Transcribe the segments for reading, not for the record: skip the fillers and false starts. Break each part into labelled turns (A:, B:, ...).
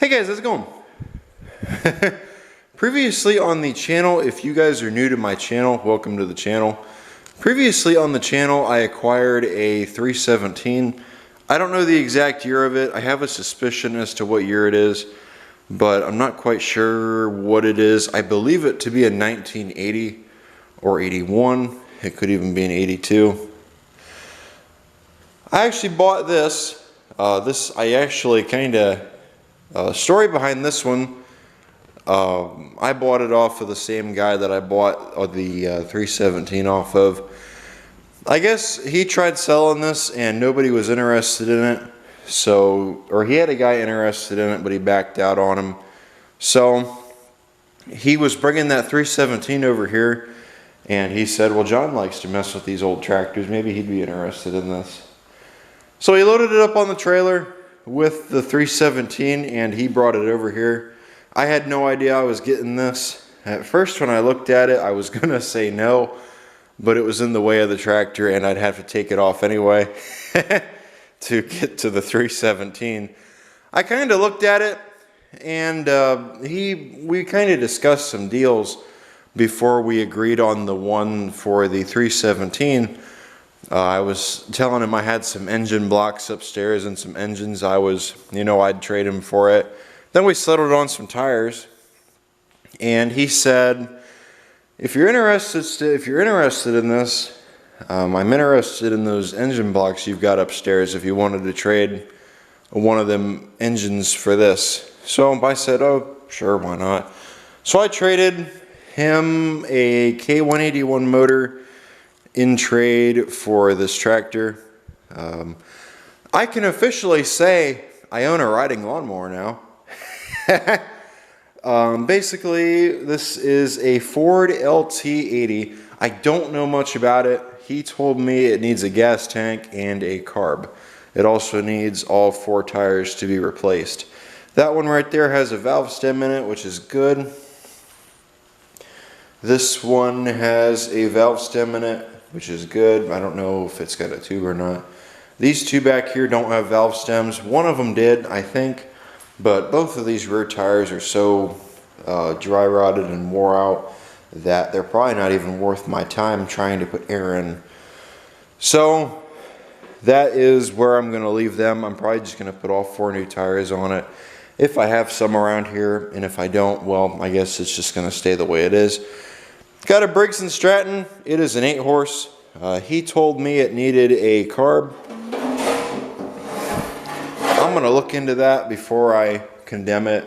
A: Hey guys, how's it going? Previously on the channel, if you guys are new to my channel, welcome to the channel. Previously on the channel, I acquired a 317. I don't know the exact year of it. I have a suspicion as to what year it is, but I'm not quite sure what it is. I believe it to be a 1980 or 81. It could even be an 82. I actually bought this. Story behind this one, I bought it off of the same guy that I bought the 317 off of. I guess he tried selling this and nobody was interested in it. Or he had a guy interested in it, but he backed out on him. So he was bringing that 317 over here and he said, well, John likes to mess with these old tractors. Maybe he'd be interested in this. So he loaded it up on the trailer with the 317 and he brought it over here. I had no idea I was getting this. At first when I looked at it, I was gonna say no, but it was in the way of the tractor and I'd have to take it off anyway to get to the 317. I kind of looked at it and we kind of discussed some deals before we agreed on the one for the 317. I was telling him I had some engine blocks upstairs and some engines I'd trade him for it. Then we settled on some tires and he said, if you're interested in this, I'm interested in those engine blocks you've got upstairs if you wanted to trade one of them engines for this. So I said, oh, sure, why not? So I traded him a K181 motor in trade for this tractor. I can officially say I own a riding lawnmower now. Basically, this is a Ford LT80. I don't know much about it. He told me it needs a gas tank and a carb. It also needs all 4 tires to be replaced. That one right there has a valve stem in it, which is good. This one has a valve stem in it, which is good. I don't know if it's got a tube or not. These two back here don't have valve stems. One of them did, I think, but both of these rear tires are so dry rotted and wore out that they're probably not even worth my time trying to put air in. So that is where I'm gonna leave them. I'm probably just gonna put all 4 new tires on it if I have some around here, and if I don't, well, I guess it's just gonna stay the way it is. Got a Briggs & Stratton. It is an 8-horse. He told me it needed a carb. I'm going to look into that before I condemn it.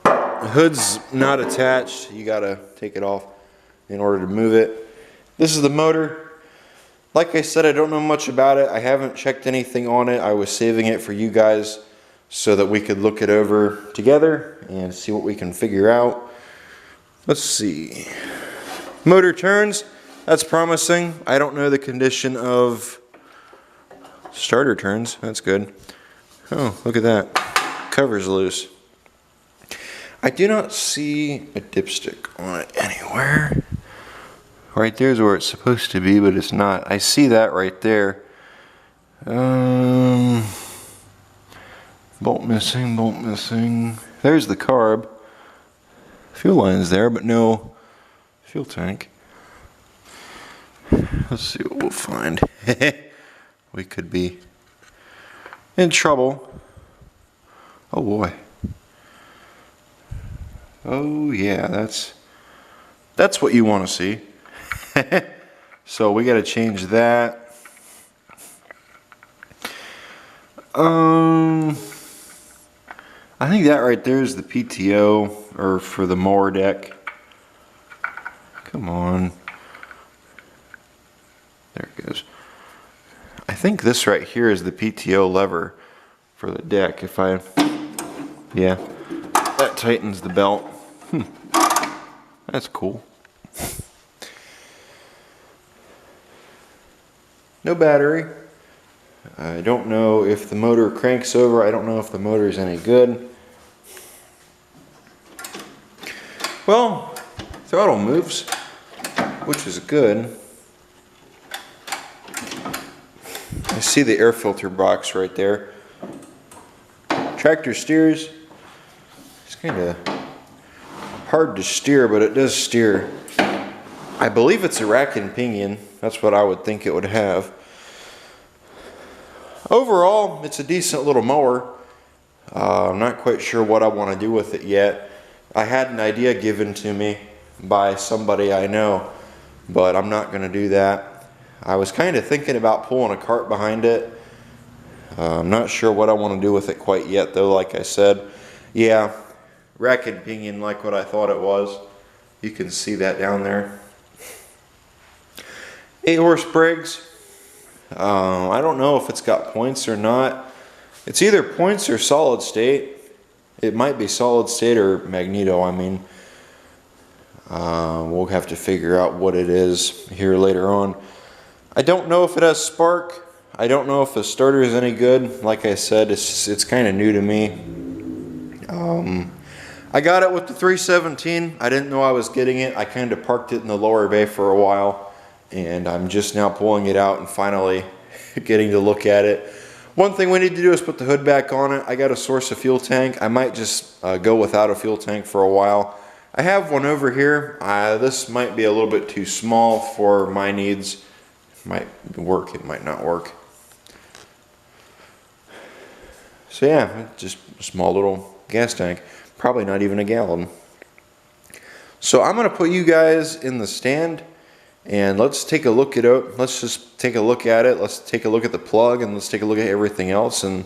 A: Hood's not attached. You got to take it off in order to move it. This is the motor. Like I said, I don't know much about it. I haven't checked anything on it. I was saving it for you guys so that we could look it over together and see what we can figure out. Let's see. Motor turns. That's promising. I don't know the condition of starter turns. That's good. Oh, look at that. Cover's loose. I do not see a dipstick on it anywhere. Right there's where it's supposed to be, but it's not. I see that right there. Bolt missing, bolt missing. There's the carb. Fuel line's there, but no fuel tank. Let's see what we'll find. We could be in trouble. Oh boy. Oh yeah, that's what you want to see. So we got to change that. I think that right there is the PTO, or for the mower deck. Come on. There it goes. I think this right here is the PTO lever for the deck. Yeah, that tightens the belt. That's cool. No battery. I don't know if the motor cranks over. I don't know if the motor is any good. Well, throttle moves, which is good. I see the air filter box right there. tractor steers. It's kind of hard to steer, but it does steer. I believe it's a rack and pinion. That's what I would think it would have. Overall, it's a decent little mower. I'm not quite sure what I want to do with it yet. I had an idea given to me by somebody I know, but I'm not going to do that. I was kind of thinking about pulling a cart behind it. I'm not sure what I want to do with it quite yet though, like I said. Yeah, rack and pinion like what I thought it was. You can see that down there. 8 horse Briggs. I don't know if it's got points or not. It's either points or solid state. It might be solid state or magneto, I mean. We'll have to figure out what it is here later on. I don't know if it has spark. I don't know if the starter is any good. Like I said, it's kind of new to me. I got it with the 317. I didn't know I was getting it. I kind of parked it in the lower bay for a while, and I'm just now pulling it out and finally getting to look at it. One thing we need to do is put the hood back on it. I got to source a fuel tank. I might just go without a fuel tank for a while. I have one over here. This might be a little bit too small for my needs. It might work, it might not work. So yeah, just a small little gas tank. Probably not even a gallon. So I'm going to put you guys in the stand and let's take a look at it. Let's just take a look at it. Let's take a look at the plug and let's take a look at everything else and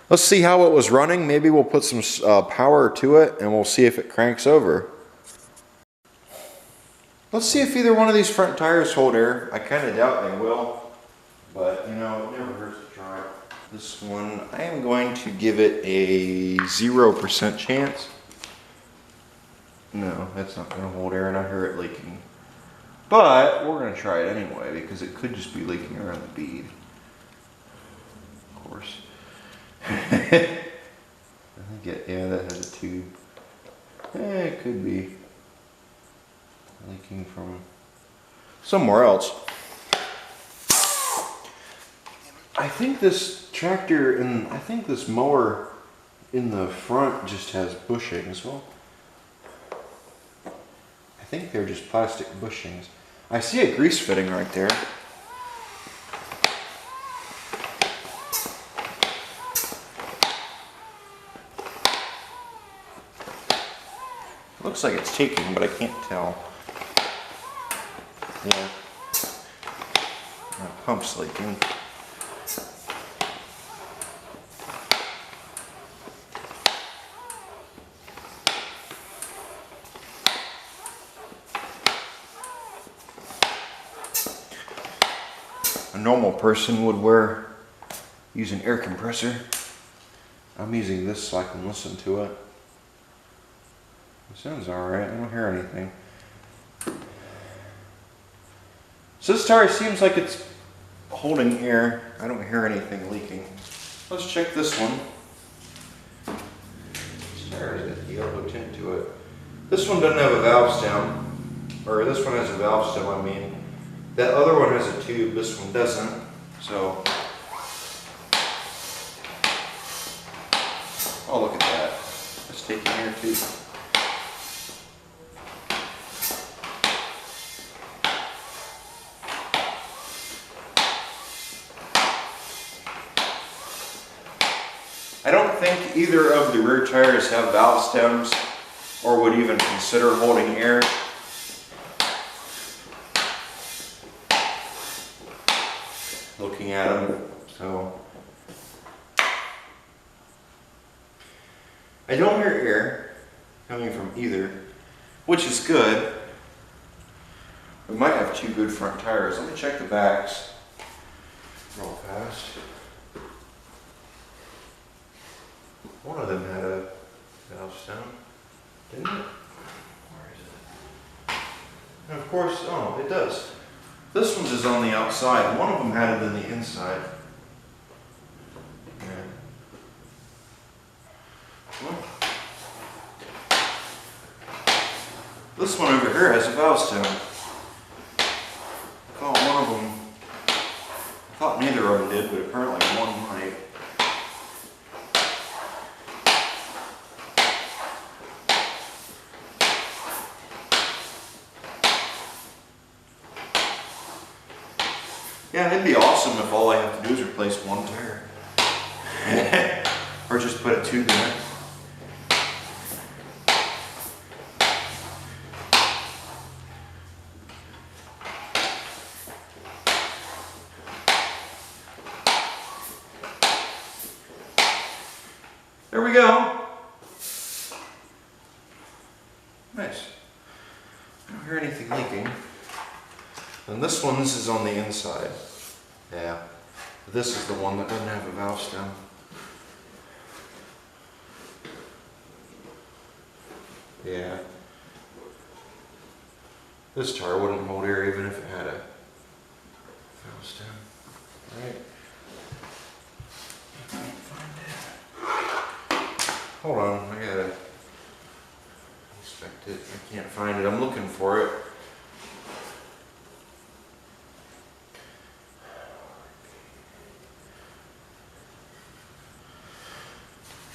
A: let's see how it was running. Maybe we'll put some power to it and we'll see if it cranks over. Let's see if either one of these front tires hold air. I kind of doubt they will, but you know, it never hurts to try. This one, I am going to give it a 0% chance. No, that's not going to hold air and I hear it leaking. But we're going to try it anyway because it could just be leaking around the bead. Of course. I think yeah, that has a tube. It could be leaking from somewhere else. I think this tractor and I think this mower in the front just has bushings. Well, I think they're just plastic bushings. I see a grease fitting right there. Looks like it's taking, but I can't tell. Yeah, my pump's leaking. A normal person would use an air compressor. I'm using this so I can listen to it. It sounds alright, I don't hear anything. So this tire seems like it's holding air. I don't hear anything leaking. Let's check this one. This tire has got the yellow tint to it. This one doesn't have a valve stem. Or this one has a valve stem, I mean. That other one has a tube, this one doesn't. So, oh look at that. That's taking air too. I don't think either of the rear tires have valve stems or would even consider holding air. Looking at them, so I don't hear air coming from either, which is good. We might have two good front tires. Let me check the backs real fast. One of them had a valve stem, didn't it? Where is it? And of course, oh, it does. This one's is on the outside. One of them had it in the inside. Yeah. Well, this one over here has a valve stem. I thought one of them, I thought neither of them did, but apparently one might. Yeah, it'd be awesome if all I have to do is replace one tire. Or just put a tube in it. There we go. Nice. I don't hear anything leaking. And this is on the inside. Yeah. This is the one that doesn't have a valve stem. Yeah. This tire wouldn't hold air even if it had a valve stem. Right. I can't find it. Hold on, I gotta inspect it. I can't find it. I'm looking for it.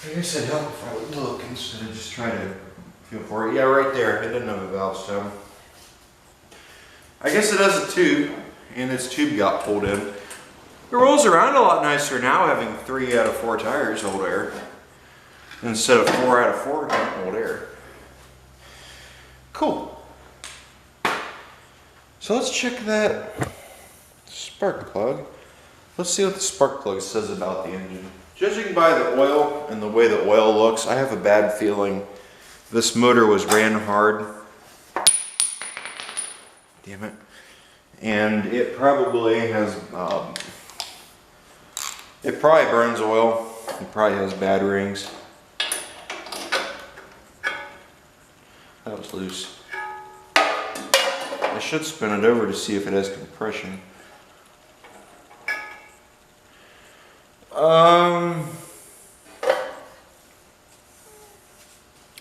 A: I guess it'd help if I would look instead of just try to feel for it. Yeah, right there. It doesn't have a valve stem. I guess it has a tube, and its tube got pulled in. It rolls around a lot nicer now, having 3 out of 4 tires hold air, instead of 4 out of 4 don't hold air. Cool. So let's check that spark plug. Let's see what the spark plug says about the engine. Judging by the oil and the way the oil looks, I have a bad feeling this motor was ran hard. Damn it. And it probably has, it probably burns oil. It probably has bad rings. That was loose. I should spin it over to see if it has compression.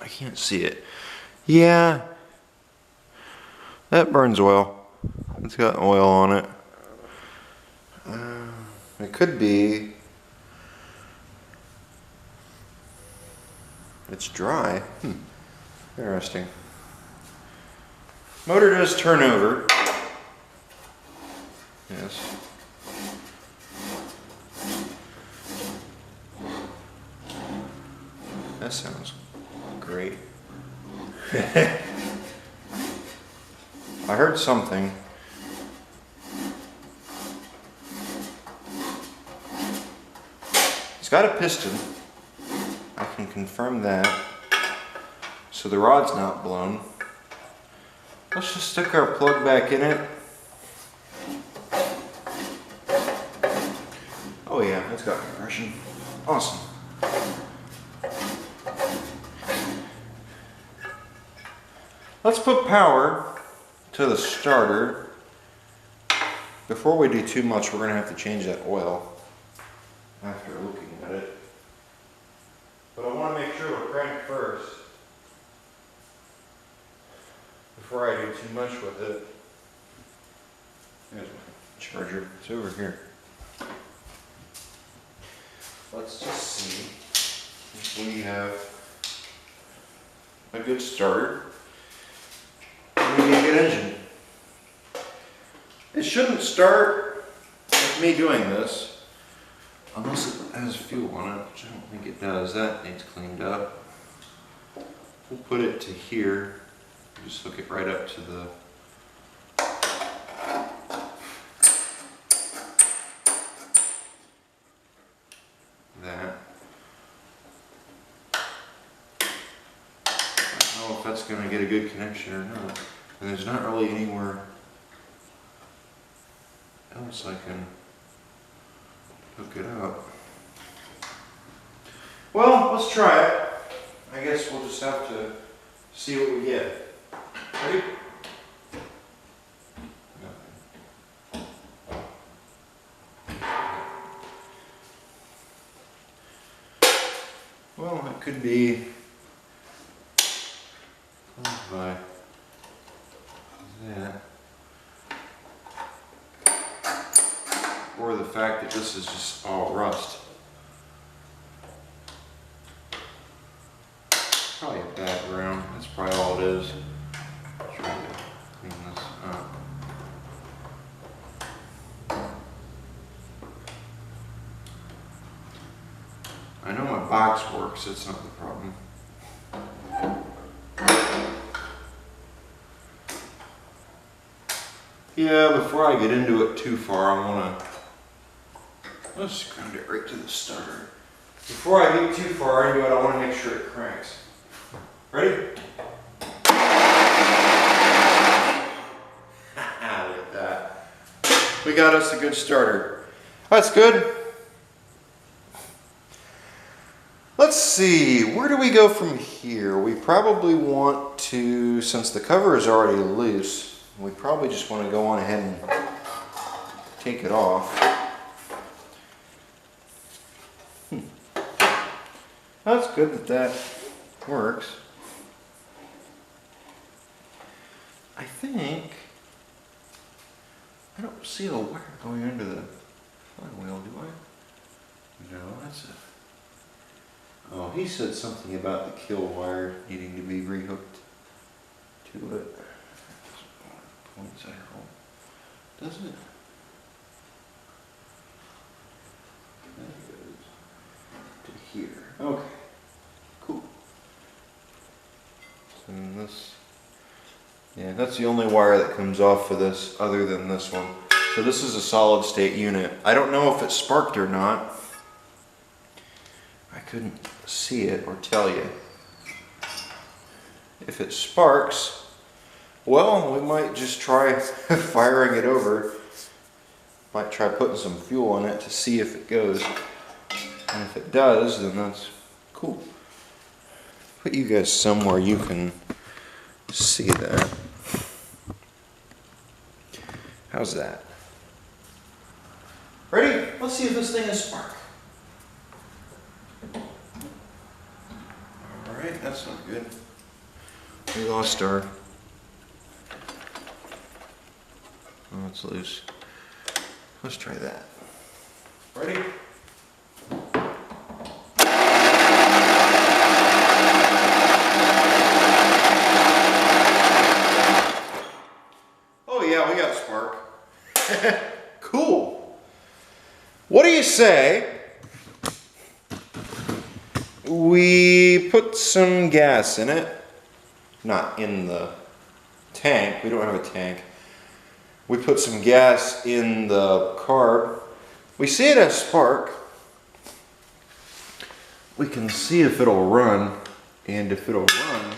A: I can't see it. Yeah, that burns oil. It's got oil on it. It could be. It's dry. Interesting. Motor does turn over. Yes. That sounds great. I heard something. It's got a piston. I can confirm that. So the rod's not blown. Let's just stick our plug back in it. Oh yeah, it's got compression. Awesome. Let's put power to the starter. Before we do too much, we're going to have to change that oil after looking at it. But I want to make sure we're cranked first before I do too much with it. There's my charger. It's over here. Let's just see if we have a good starter. Maybe a good engine. It shouldn't start with me doing this unless it has fuel on it, which I don't think it does. That needs cleaned up. We'll put it to here. Just hook it right up to the that. I don't know if that's going to get a good connection or not. And there's not really anywhere else I can hook it up. Well, let's try it. I guess we'll just have to see what we get. Ready? Well, it could be by that, or the fact that this is just all rust. Probably a bad ground. That's probably all it is. Try to clean this up. box works, it's not the problem. Yeah, before I get into it too far, let's ground it right to the starter. Before I get too far into it, I want to make sure it cranks. Ready? Look at that. We got us a good starter. That's good. Let's see, where do we go from here? We probably want to, since the cover is already loose, we probably just want to go on ahead and take it off. That's good that that works. I think, I don't see a wire going into the flywheel, do I? No, that's it. Oh, he said something about the kill wire needing to be rehooked to it. Points I roll. Does it? That goes to here. Okay. Cool. And this, yeah, that's the only wire that comes off for this other than this one. So this is a solid state unit. I don't know if it sparked or not. I couldn't see it or tell you. If it sparks, well, we might just try firing it over. Might try putting some fuel in it to see if it goes. And if it does, then that's cool. Put you guys somewhere you can see that. How's that? Ready? Let's see if this thing is spark. Alright, that's not good. We lost our... Oh, it's loose. Let's try that. Ready? Oh yeah, we got a spark. Cool. What do you say we put some gas in it? Not in the tank. We don't have a tank. We put some gas in the carb. We see it as spark. We can see if it'll run, and if it'll run,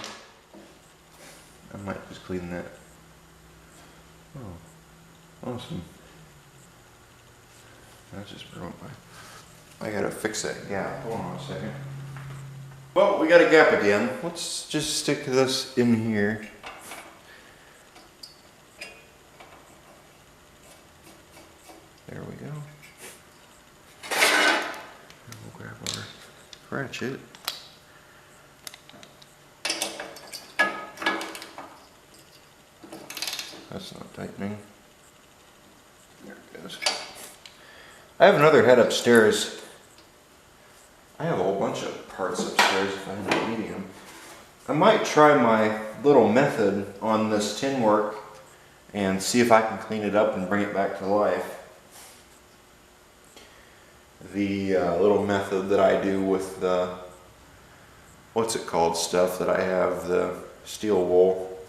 A: I might just clean that. Oh, awesome. That's just broke my... I gotta fix that gap. Hold on a second. Well, we got a gap again. Let's just stick this in here. There we go. And we'll grab our ratchet. That's not tightening. There it goes. I have another head upstairs. I have a whole bunch of parts upstairs if I end up needing them. I might try my little method on this tin work and see if I can clean it up and bring it back to life. The little method that I do with the, what's it called, stuff that I have, the steel wool.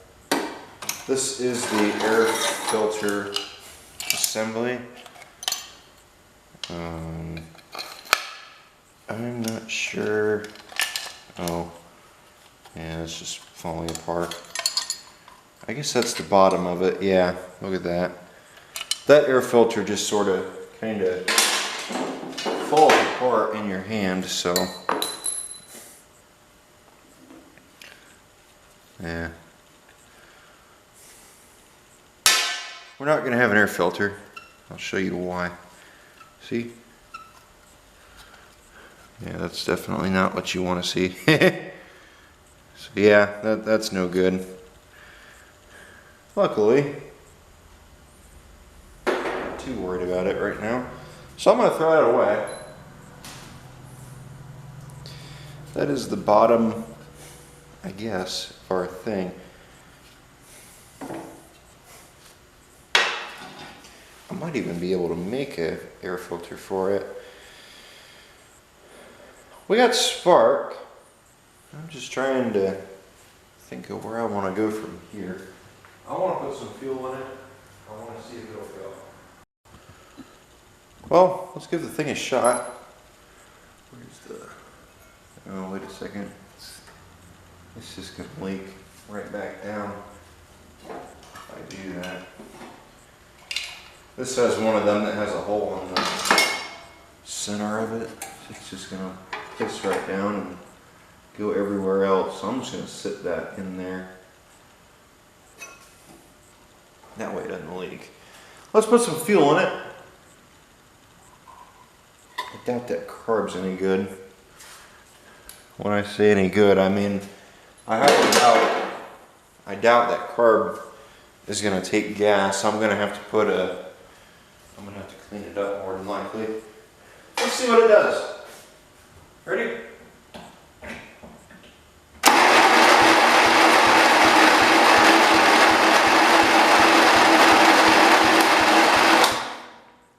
A: This is the air filter assembly. I'm not sure. Oh, yeah, it's just falling apart. I guess that's the bottom of it. Yeah, look at that. That air filter just sort of kind of falls apart in your hand, so yeah. We're not going to have an air filter. I'll show you why. See? Yeah, that's definitely not what you want to see. So yeah, that's no good. Luckily, not too worried about it right now. So I'm going to throw that away. That is the bottom, I guess, of our thing. I might even be able to make an air filter for it. We got spark. I'm just trying to think of where I want to go from here. I want to put some fuel in it. I want to see if it'll go. Well, let's give the thing a shot. Where's the... Oh, wait a second. It's just going to leak right back down if I do that. This has one of them that has a hole in the center of it. It's just going to piss right down and go everywhere else. So I'm just going to sit that in there. That way it doesn't leak. Let's put some fuel in it. I doubt that carb's any good. When I say any good, I mean I doubt that carb is going to take gas. I'm going to have to clean it up more than likely. Let's see what it does. Ready?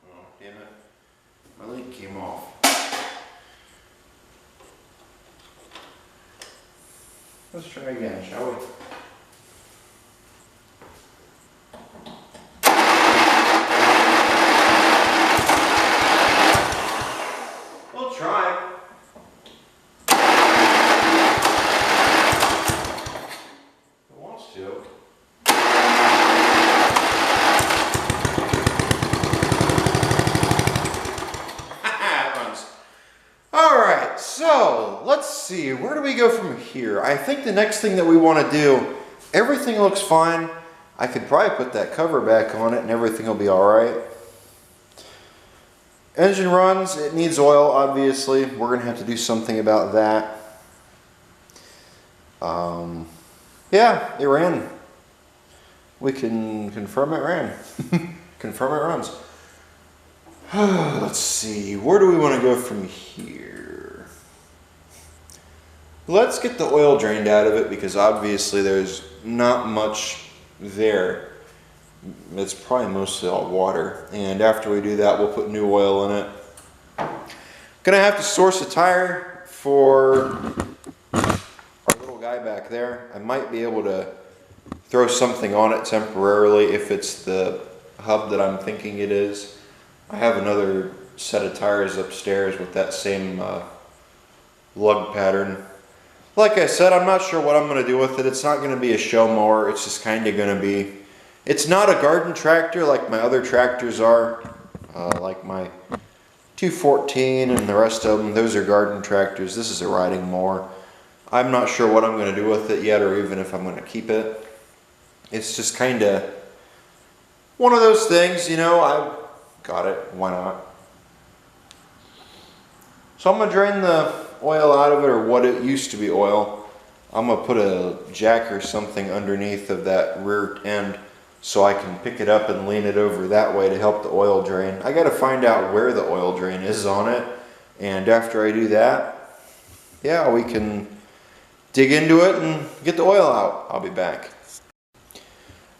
A: Oh, damn it. My link came off. Let's try again, shall we? We'll try. It wants to. It runs. Alright, so let's see, where do we go from here? I think the next thing that we want to do, everything looks fine. I could probably put that cover back on it and everything will be alright. Engine runs, it needs oil obviously. We're going to have to do something about that. Yeah, it ran. We can confirm it ran. Confirm it runs. Let's see, where do we want to go from here? Let's get the oil drained out of it because obviously there's not much there. It's probably mostly all water. And after we do that, we'll put new oil in it. Gonna have to source a tire for our little guy back there. I might be able to throw something on it temporarily if it's the hub that I'm thinking it is. I have another set of tires upstairs with that same lug pattern. Like I said, I'm not sure what I'm going to do with it. It's not going to be a show mower. It's just kind of going to be... It's not a garden tractor like my other tractors are. Like my 214 and the rest of them. Those are garden tractors. This is a riding mower. I'm not sure what I'm going to do with it yet or even if I'm going to keep it. It's just kind of one of those things, you know. I got it. Why not? So I'm going to drain the oil out of it, or what it used to be oil. I'm going to put a jack or something underneath of that rear end so I can pick it up and lean it over that way to help the oil drain. I got to find out where the oil drain is on it, and after I do that, yeah, we can dig into it and get the oil out. I'll be back.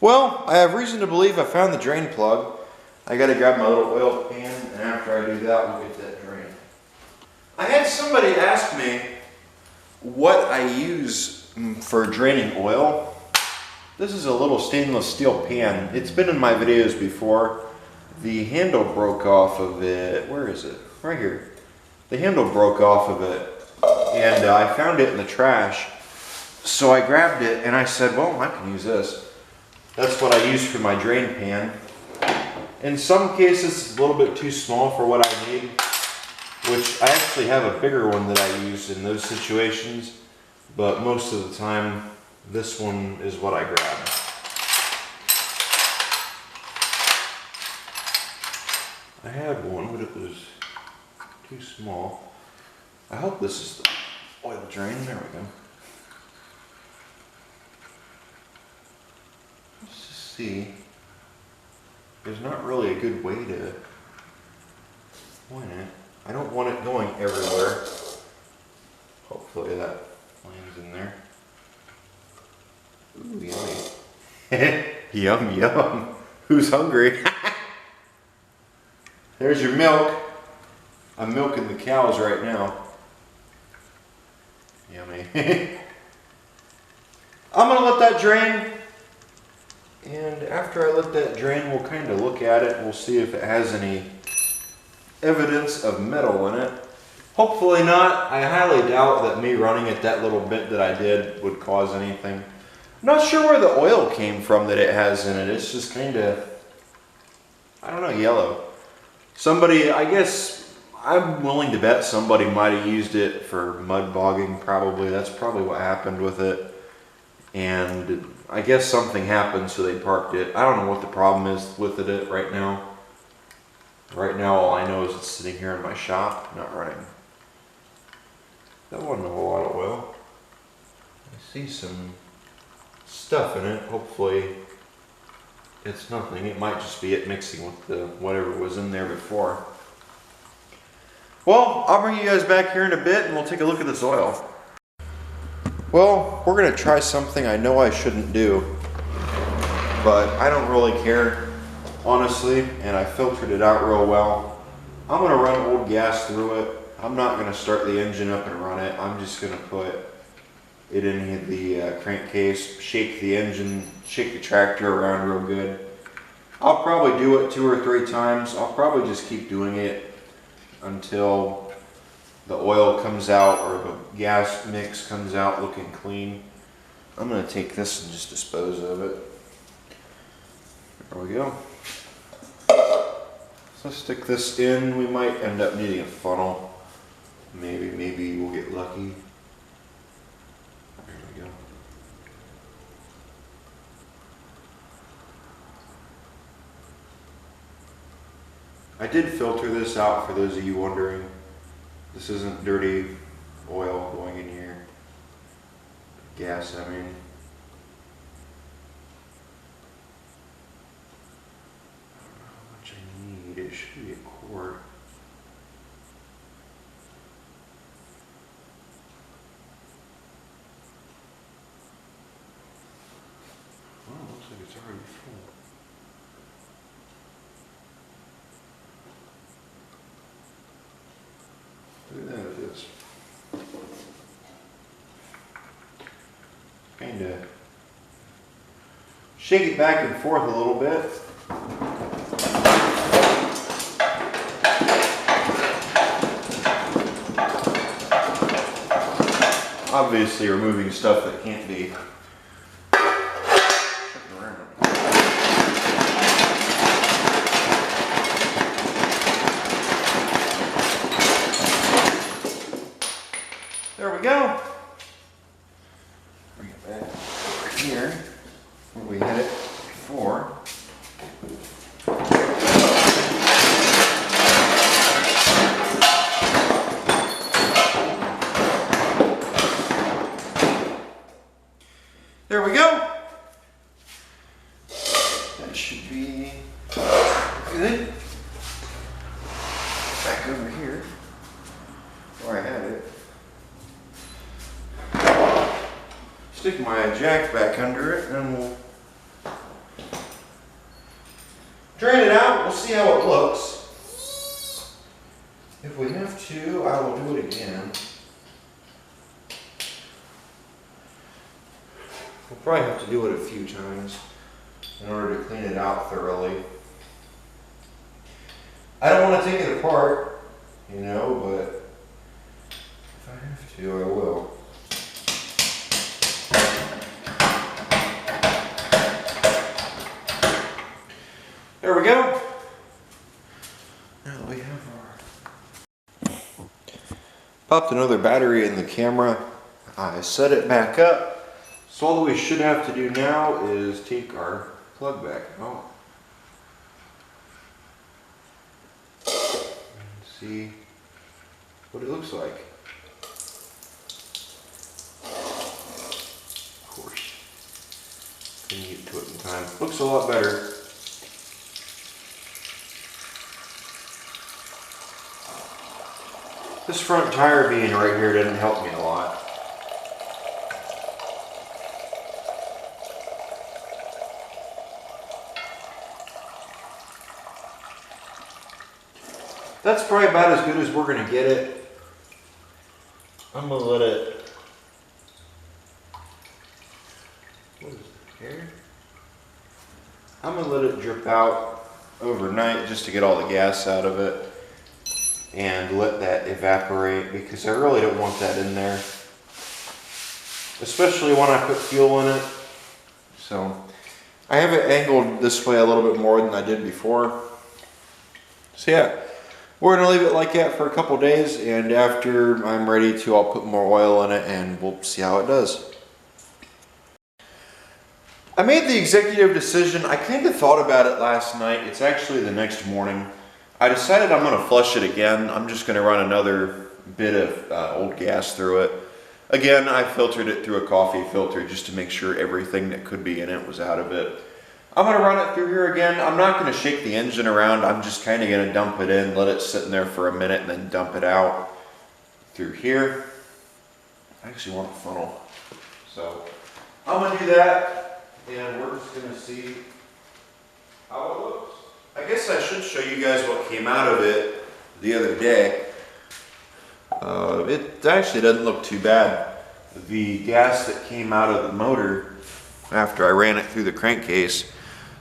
A: Well, I have reason to believe I found the drain plug. I got to grab my little oil pan, and after I do that, we'll get that drain. I had somebody ask me what I use for draining oil. This is a little stainless steel pan. It's been in my videos before. The handle broke off of it. Where is it? Right here. The handle broke off of it, and I found it in the trash. So I grabbed it and I said, well, I can use this. That's what I use for my drain pan. In some cases, it's a little bit too small for what I need, which I actually have a bigger one that I use in those situations, but most of the time, this one is what I grab. I had one, but it was too small. I hope this is the oil drain. There we go. Let's just see. There's not really a good way to point it. I don't want it going everywhere. Hopefully that lands in there. Ooh, yummy. Yum, yum. Who's hungry? There's your milk. I'm milking the cows right now. Yummy. I'm gonna let that drain. And after I let that drain, we'll kind of look at it. We'll see if it has any evidence of metal in it. Hopefully not. I highly doubt that me running it that little bit that I did would cause anything. I'm not sure where the oil came from that it has in it. It's just kind of, I don't know, yellow. Somebody, I guess, I'm willing to bet somebody might have used it for mud bogging probably. That's probably what happened with it. And I guess something happened, so they parked it. I don't know what the problem is with it right now. Right now, all I know is it's sitting here in my shop, not running. That wasn't a whole lot of oil. I see some stuff in it. Hopefully, it's nothing. It might just be it mixing with the whatever was in there before. Well, I'll bring you guys back here in a bit, and we'll take a look at this oil. Well, we're gonna try something I know I shouldn't do, but I don't really care, honestly, and I filtered it out real well. I'm gonna run old gas through it. I'm not gonna start the engine up and run it. I'm just gonna put it in the crankcase, shake the engine, shake the tractor around real good. I'll probably do it 2 or 3 times. I'll probably just keep doing it until the oil comes out or the gas mix comes out looking clean. I'm gonna take this and just dispose of it. There we go. So stick this in. We might end up needing a funnel. Maybe we'll get lucky. There we go. I did filter this out for those of you wondering. This isn't dirty oil going in here. Gas, I mean. I don't know how much I need. It should be a quart. Oh, looks like it's already full. Look at that, it is. Kind of shake it back and forth a little bit. Obviously removing stuff that can't be around. There we go. Bring it back over here where we had it before. There we go. That should be good. Back over here where I had it. Stick my jack back under it and we'll drain it out. We'll see how it looks. If we have to, I will do it again. We'll probably have to do it a few times in order to clean it out thoroughly. I don't want to take it apart, you know, but if I have to, I will. There we go. Now that we have our... Popped another battery in the camera. I set it back up. So all that we should have to do now is take our plug back out. And see what it looks like. Of course. Couldn't get to it in time. Looks a lot better. This front tire being right here didn't help me a lot. That's probably about as good as we're going to get it. I'm going to let it What is it here? I'm gonna let it drip out overnight just to get all the gas out of it and let that evaporate, because I really don't want that in there, especially when I put fuel in it. So I have it angled this way a little bit more than I did before. So yeah, we're gonna leave it like that for a couple days, and after I'm ready to, I'll put more oil in it and we'll see how it does. I made the executive decision. I kind of thought about it last night. It's actually the next morning. I decided I'm gonna flush it again. I'm just gonna run another bit of old gas through it. Again, I filtered it through a coffee filter just to make sure everything that could be in it was out of it. I'm gonna run it through here again. I'm not gonna shake the engine around. I'm just kind of gonna dump it in, let it sit in there for a minute, and then dump it out through here. I actually want a funnel. So I'm gonna do that, and we're just gonna see how it looks. I guess I should show you guys what came out of it the other day. It actually doesn't look too bad. The gas that came out of the motor after I ran it through the crankcase,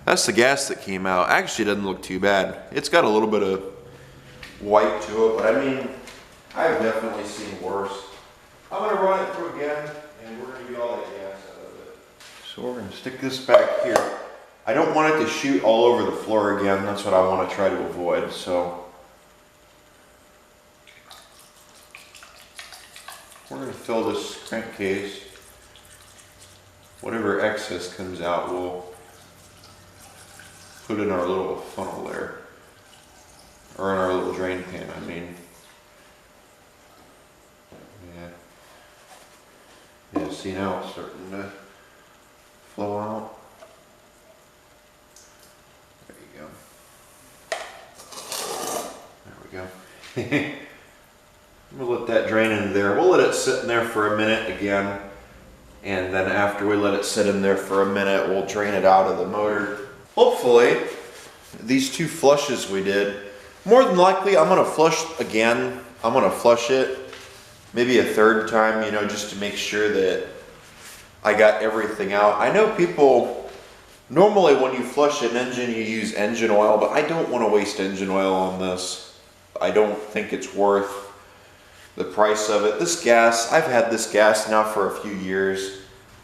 A: that's the gas that came out. Actually doesn't look too bad. It's got a little bit of white to it, but I mean, I've definitely seen worse. I'm gonna run it through again, and we're gonna get all that gas out of it. So we're gonna stick this back here. I don't want it to shoot all over the floor again. That's what I want to try to avoid. So we're going to fill this crankcase. Whatever excess comes out, we'll put in our little funnel there, or in our little drain pan, I mean. Yeah, see, now it's starting to flow out. I'm gonna let that drain into there. We'll let it sit in there for a minute again, and then after we let it sit in there for a minute, we'll drain it out of the motor. Hopefully, these two flushes we did, more than likely I'm gonna flush again. I'm gonna flush it maybe a third time, you know, just to make sure that I got everything out. I know people, normally when you flush an engine, you use engine oil, but I don't want to waste engine oil on this. I don't think it's worth the price of it. This gas, I've had this gas now for a few years.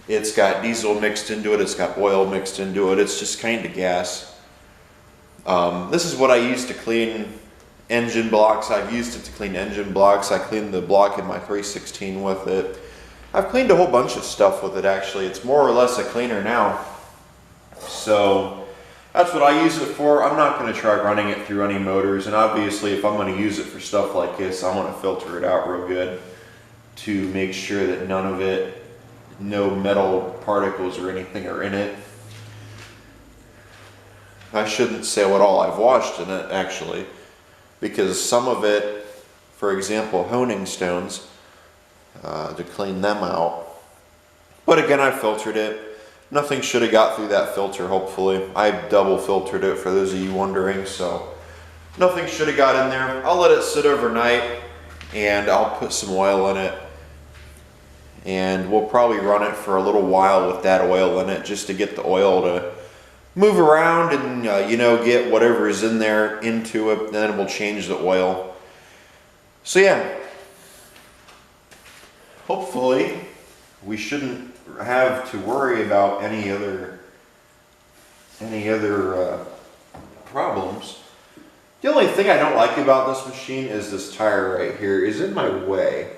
A: It's got diesel mixed into it. It's got oil mixed into it. It's just kind of gas. This is what I use to clean engine blocks. I've used it to clean engine blocks. I cleaned the block in my 316 with it. I've cleaned a whole bunch of stuff with it, actually. It's more or less a cleaner now. So that's what I use it for. I'm not going to try running it through any motors, and obviously if I'm going to use it for stuff like this, I want to filter it out real good to make sure that none of it, no metal particles or anything are in it. I shouldn't say what all I've washed in it, actually, because some of it, for example, honing stones, to clean them out. But again, I filtered it. Nothing should have got through that filter, hopefully. I double filtered it, for those of you wondering, so nothing should have got in there. I'll let it sit overnight, and I'll put some oil in it, and we'll probably run it for a little while with that oil in it, just to get the oil to move around and you know, get whatever is in there into it. Then we'll change the oil. So yeah, hopefully we shouldn't have to worry about any other problems. The only thing I don't like about this machine is this tire right here is in my way.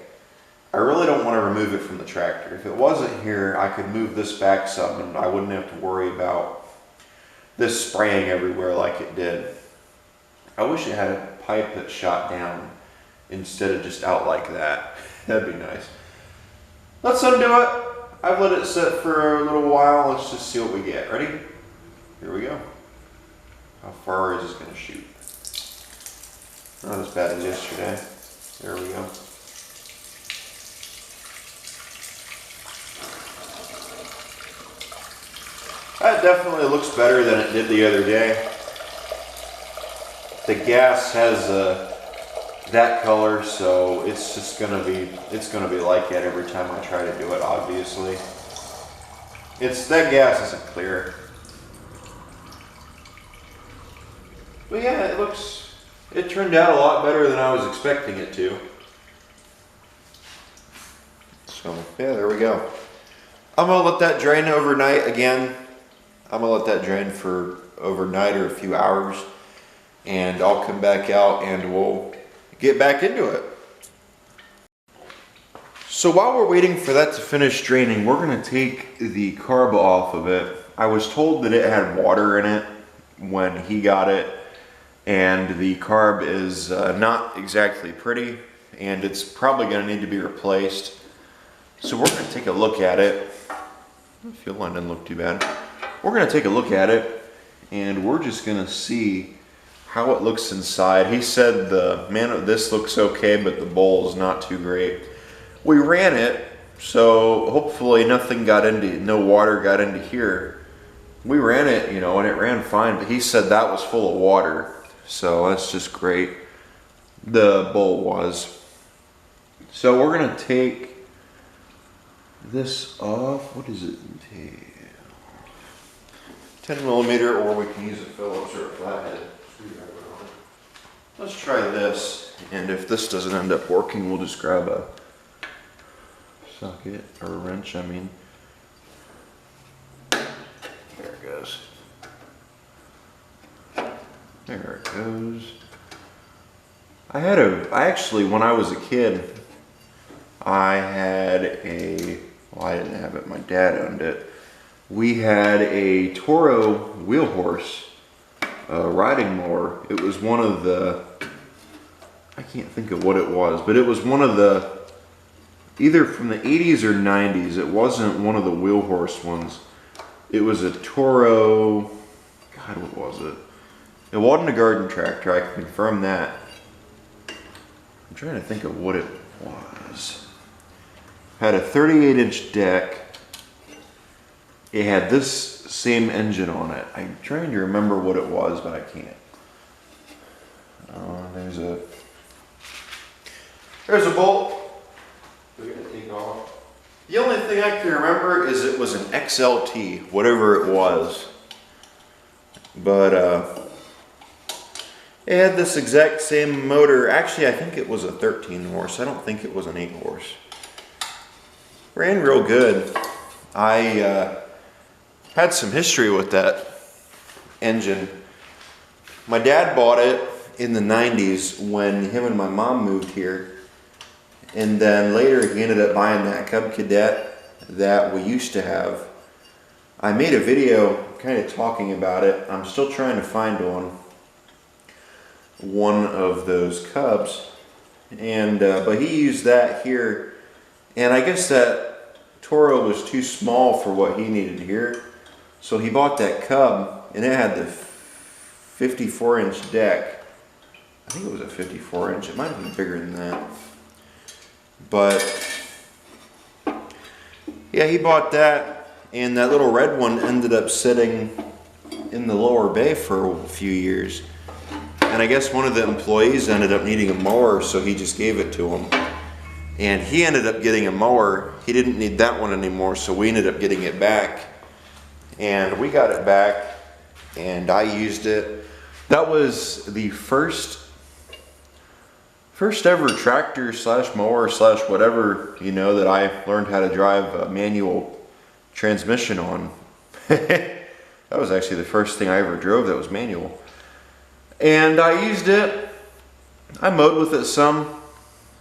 A: I really don't want to remove it from the tractor. If it wasn't here, I could move this back some and I wouldn't have to worry about this spraying everywhere like it did. I wish it had a pipe that shot down instead of just out like that. That'd be nice. Let's undo it. I've let it sit for a little while. Let's just see what we get. Ready? Here we go. How far is this going to shoot? Not as bad as yesterday. There we go. That definitely looks better than it did the other day. The gas has that color, so it's just gonna be like that every time I try to do it, obviously. that gas isn't clear. But yeah, it turned out a lot better than I was expecting it to. So yeah, there we go. I'm gonna let that drain overnight again. I'm gonna let that drain for overnight or a few hours, and I'll come back out and we'll get back into it. So while we're waiting for that to finish draining, we're gonna take the carb off of it. I was told that it had water in it when he got it, and the carb is not exactly pretty, and it's probably gonna need to be replaced. So we're gonna take a look at it. The fuel line doesn't look too bad. We're gonna take a look at it, and we're just gonna see how it looks inside. He said this looks okay, but the bowl is not too great. We ran it, so hopefully no water got into here. We ran it, and it ran fine, but he said that was full of water. So that's just great. The bowl was. So we're gonna take this off. What does it entail? 10 millimeter, or we can use a Phillips or a flathead screwdriver on it. Let's try this, and if this doesn't end up working, we'll just grab a socket or a wrench. I mean, there it goes. There it goes. I actually, when I was a kid, I didn't have it, my dad owned it. We had a Toro wheel horse riding mower. It was one of the, I can't think of what it was, but it was one of the, either from the 80s or 90s. It wasn't one of the wheel horse ones. It was a Toro, God, what was it? It wasn't a garden tractor, I can confirm that. I'm trying to think of what it was. Had a 38-inch deck. It had this same engine on it. I'm trying to remember what it was, but I can't. There's a bolt. We're gonna take off. The only thing I can remember is it was an XLT, whatever it was. But it had this exact same motor. Actually, I think it was a 13 horse. I don't think it was an 8 horse. Ran real good. I had some history with that engine. My dad bought it in the 90s when him and my mom moved here. And then later he ended up buying that Cub Cadet that we used to have. I made a video kind of talking about it. I'm still trying to find one of those Cubs. And but he used that here. And I guess that Toro was too small for what he needed here. So he bought that Cub, and it had the 54-inch deck. I think it was a 54-inch. It might have been bigger than that. But yeah, he bought that, and that little red one ended up sitting in the lower bay for a few years. And I guess one of the employees ended up needing a mower, so he just gave it to him. And he ended up getting a mower. He didn't need that one anymore, so we ended up getting it back. And we got it back, and I used it. That was the first ever tractor slash mower slash whatever, that I learned how to drive a manual transmission on. That was actually the first thing I ever drove that was manual. And I used it. I mowed with it some.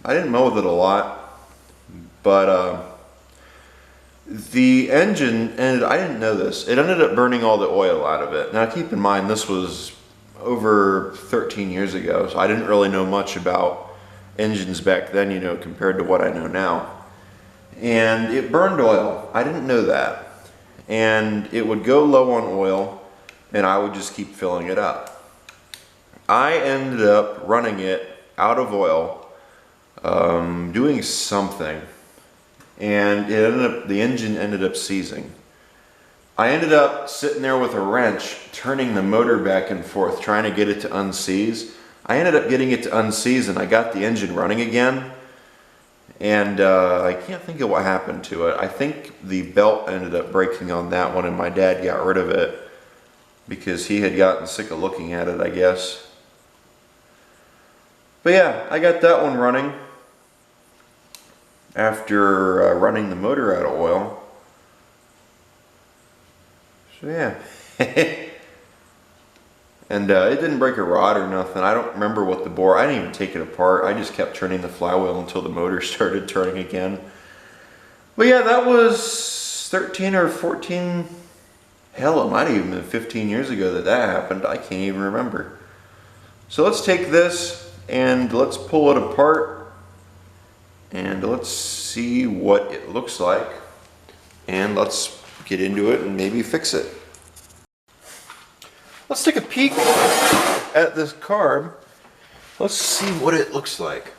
A: I didn't mow with it a lot, but the engine ended, I didn't know this, it ended up burning all the oil out of it. Now keep in mind, this was over 13 years ago, so I didn't really know much about engines back then, compared to what I know now. And it burned oil. I didn't know that. And it would go low on oil, and I would just keep filling it up. I ended up running it out of oil, doing something, and the engine ended up seizing. I ended up sitting there with a wrench, turning the motor back and forth, trying to get it to unseize. I ended up getting it to unseize, and I got the engine running again. And I can't think of what happened to it. I think the belt ended up breaking on that one, and my dad got rid of it because he had gotten sick of looking at it, I guess. But yeah, I got that one running after running the motor out of oil. So yeah. And it didn't break a rod or nothing. I don't remember what the bore, I didn't even take it apart. I just kept turning the flywheel until the motor started turning again. But yeah, that was 13 or 14, hell, it might have even been 15 years ago that that happened. I can't even remember. So let's take this and let's pull it apart and let's see what it looks like. And let's get into it and maybe fix it. Let's take a peek at this carb. Let's see what it looks like.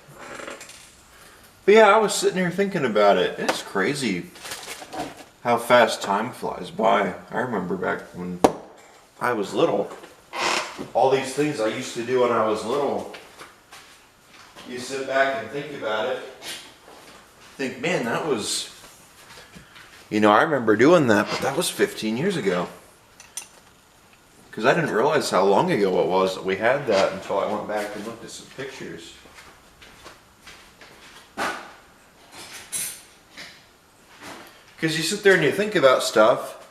A: But yeah, I was sitting here thinking about it. It's crazy how fast time flies by. I remember back when I was little, all these things I used to do when I was little, you sit back and think about it, think, man, that was, you know, I remember doing that, but that was 15 years ago. Because I didn't realize how long ago it was that we had that until I went back and looked at some pictures. Because you sit there and you think about stuff,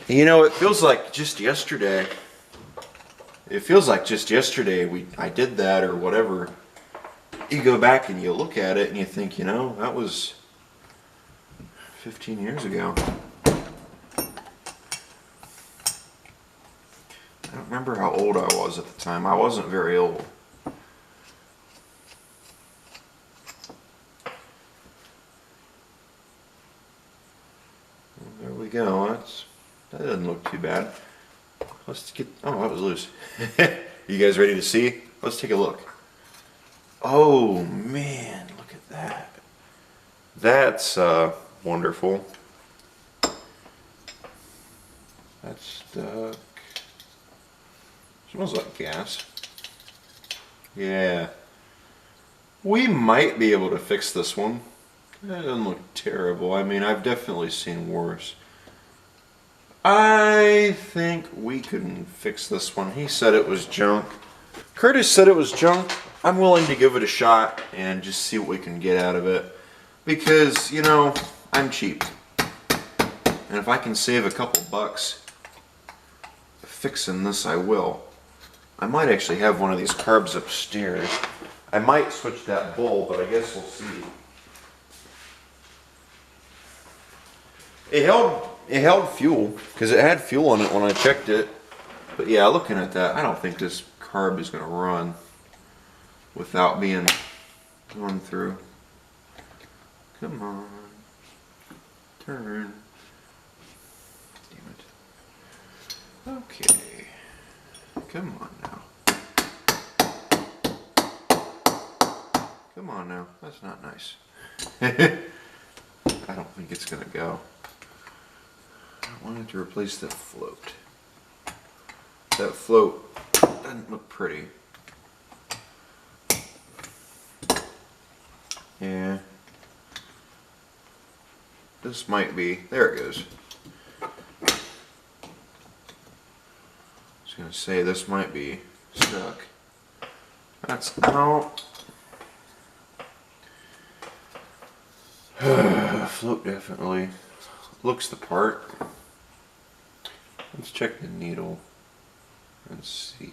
A: and you know, it feels like just yesterday. It feels like just yesterday I did that or whatever. You go back and you look at it and you think, you know, that was 15 years ago. I don't remember how old I was at the time. I wasn't very old. Well, there we go. That doesn't look too bad. Let's get, oh, that was loose. You guys ready to see? Let's take a look. Oh man, look at that. That's wonderful. That's stuck. Smells like gas. Yeah. We might be able to fix this one. That doesn't look terrible. I mean, I've definitely seen worse. I think we can fix this one. He said it was junk. Curtis said it was junk. I'm willing to give it a shot and just see what we can get out of it. Because, you know, I'm cheap. And if I can save a couple bucks fixing this, I will. I might actually have one of these carbs upstairs. I might switch that bowl, but I guess we'll see. It held fuel, because it had fuel in it when I checked it. But yeah, looking at that, I don't think this carb is going to run without being gone through. Come on. Turn. Damn it. Okay. Come on now. Come on now. That's not nice. I don't think it's going to go. I wanted to replace that float. That float doesn't look pretty. Yeah. This might be. There it goes. I was going to say this might be stuck. That's out. Float definitely looks the part. Let's check the needle and see.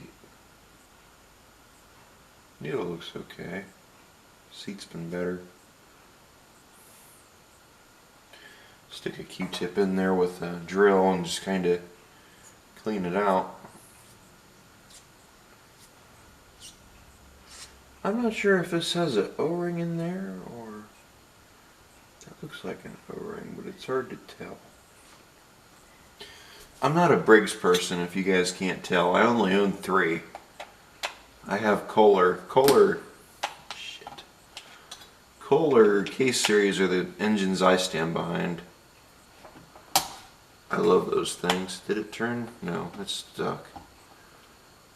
A: Needle looks okay. Seat's been better. Stick a Q-tip in there with a drill and just kind of clean it out. I'm not sure if this has an O-ring in there or that looks like an O-ring, but it's hard to tell. I'm not a Briggs person, if you guys can't tell. I only own 3. I have Kohler case series are the engines I stand behind. I love those things. Did it turn? No, it's stuck.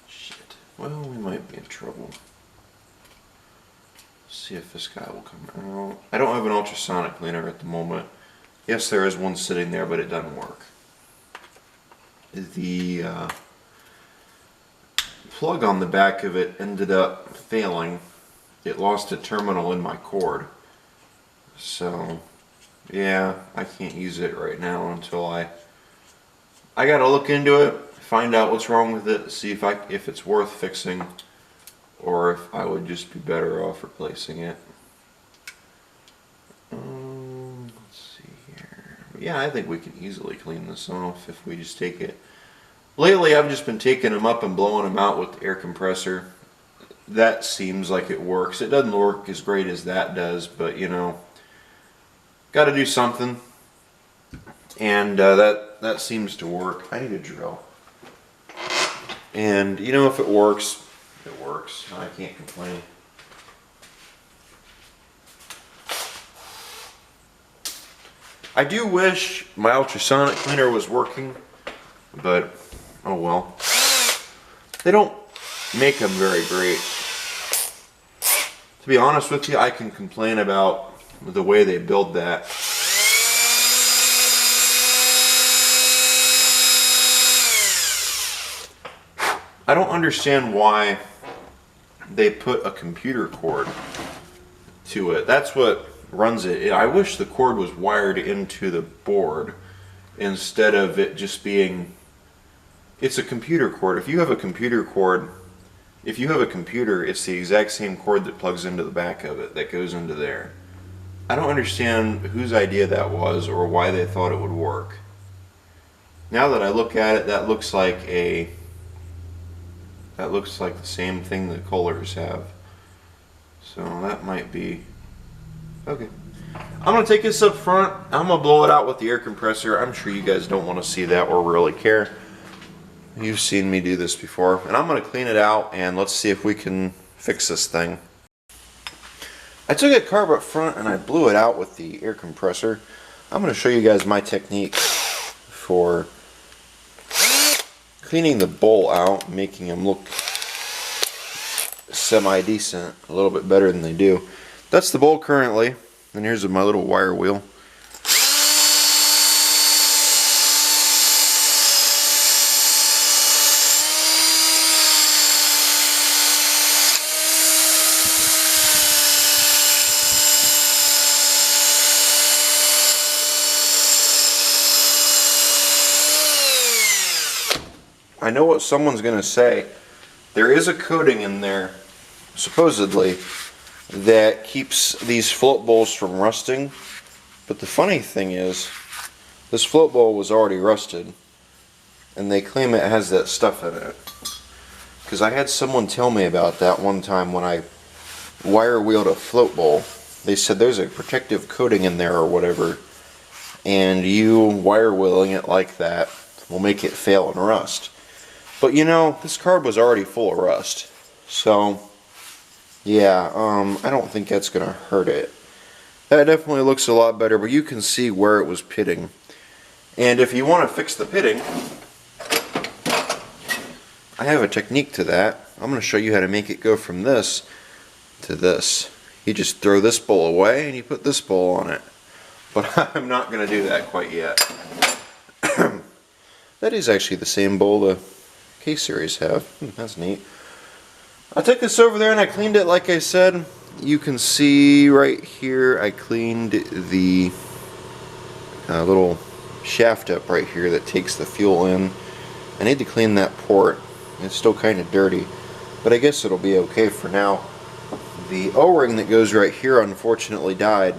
A: Shit. Well, we might be in trouble. Let's see if this guy will come out. I don't have an ultrasonic cleaner at the moment. Yes, there is one sitting there, but it doesn't work. The plug on the back of it ended up failing. It lost a terminal in my cord. So, yeah, I can't use it right now until I gotta look into it, find out what's wrong with it, see if it's worth fixing, or if I would just be better off replacing it. Let's see here. Yeah, I think we can easily clean this off if we just take it. Lately, I've just been taking them up and blowing them out with the air compressor. That seems like it works. It doesn't work as great as that does, but you know, got to do something. And that seems to work. I need a drill. And you know, if it works, it works. I can't complain. I do wish my ultrasonic cleaner was working, but oh well. They don't make them very great. To be honest with you, I can complain about the way they build that. I don't understand why they put a computer cord to it. That's what runs it. I wish the cord was wired into the board instead of it just being... It's a computer cord. If you have a computer cord, if you have a computer, it's the exact same cord that plugs into the back of it, that goes into there. I don't understand whose idea that was or why they thought it would work. Now that I look at it, that looks like the same thing that Kohlers have. So that might be okay. I'm gonna take this up front. I'm gonna blow it out with the air compressor. I'm sure you guys don't want to see that or really care. You've seen me do this before. And I'm gonna clean it out and let's see if we can fix this thing. I took a carb up front and I blew it out with the air compressor. I'm gonna show you guys my technique for cleaning the bowl out, making them look semi-decent, a little bit better than they do. That's the bowl currently, and here's my little wire wheel. I know what someone's going to say. There is a coating in there, supposedly, that keeps these float bowls from rusting. But the funny thing is, this float bowl was already rusted, and they claim it has that stuff in it. Because I had someone tell me about that one time when I wire wheeled a float bowl. They said there's a protective coating in there or whatever, and you wire wheeling it like that will make it fail and rust. But you know, this carb was already full of rust, so yeah, I don't think that's gonna hurt it. That definitely looks a lot better, but you can see where it was pitting. And if you want to fix the pitting, I have a technique to that. I'm gonna show you how to make it go from this to this. You just throw this bowl away and you put this bowl on it. But I'm not gonna do that quite yet. That is actually the same bowl the K-Series have. That's neat. I took this over there and I cleaned it like I said. You can see right here I cleaned the little shaft up right here that takes the fuel in. I need to clean that port. It's still kind of dirty, but I guess it'll be okay for now. The O-ring that goes right here unfortunately died,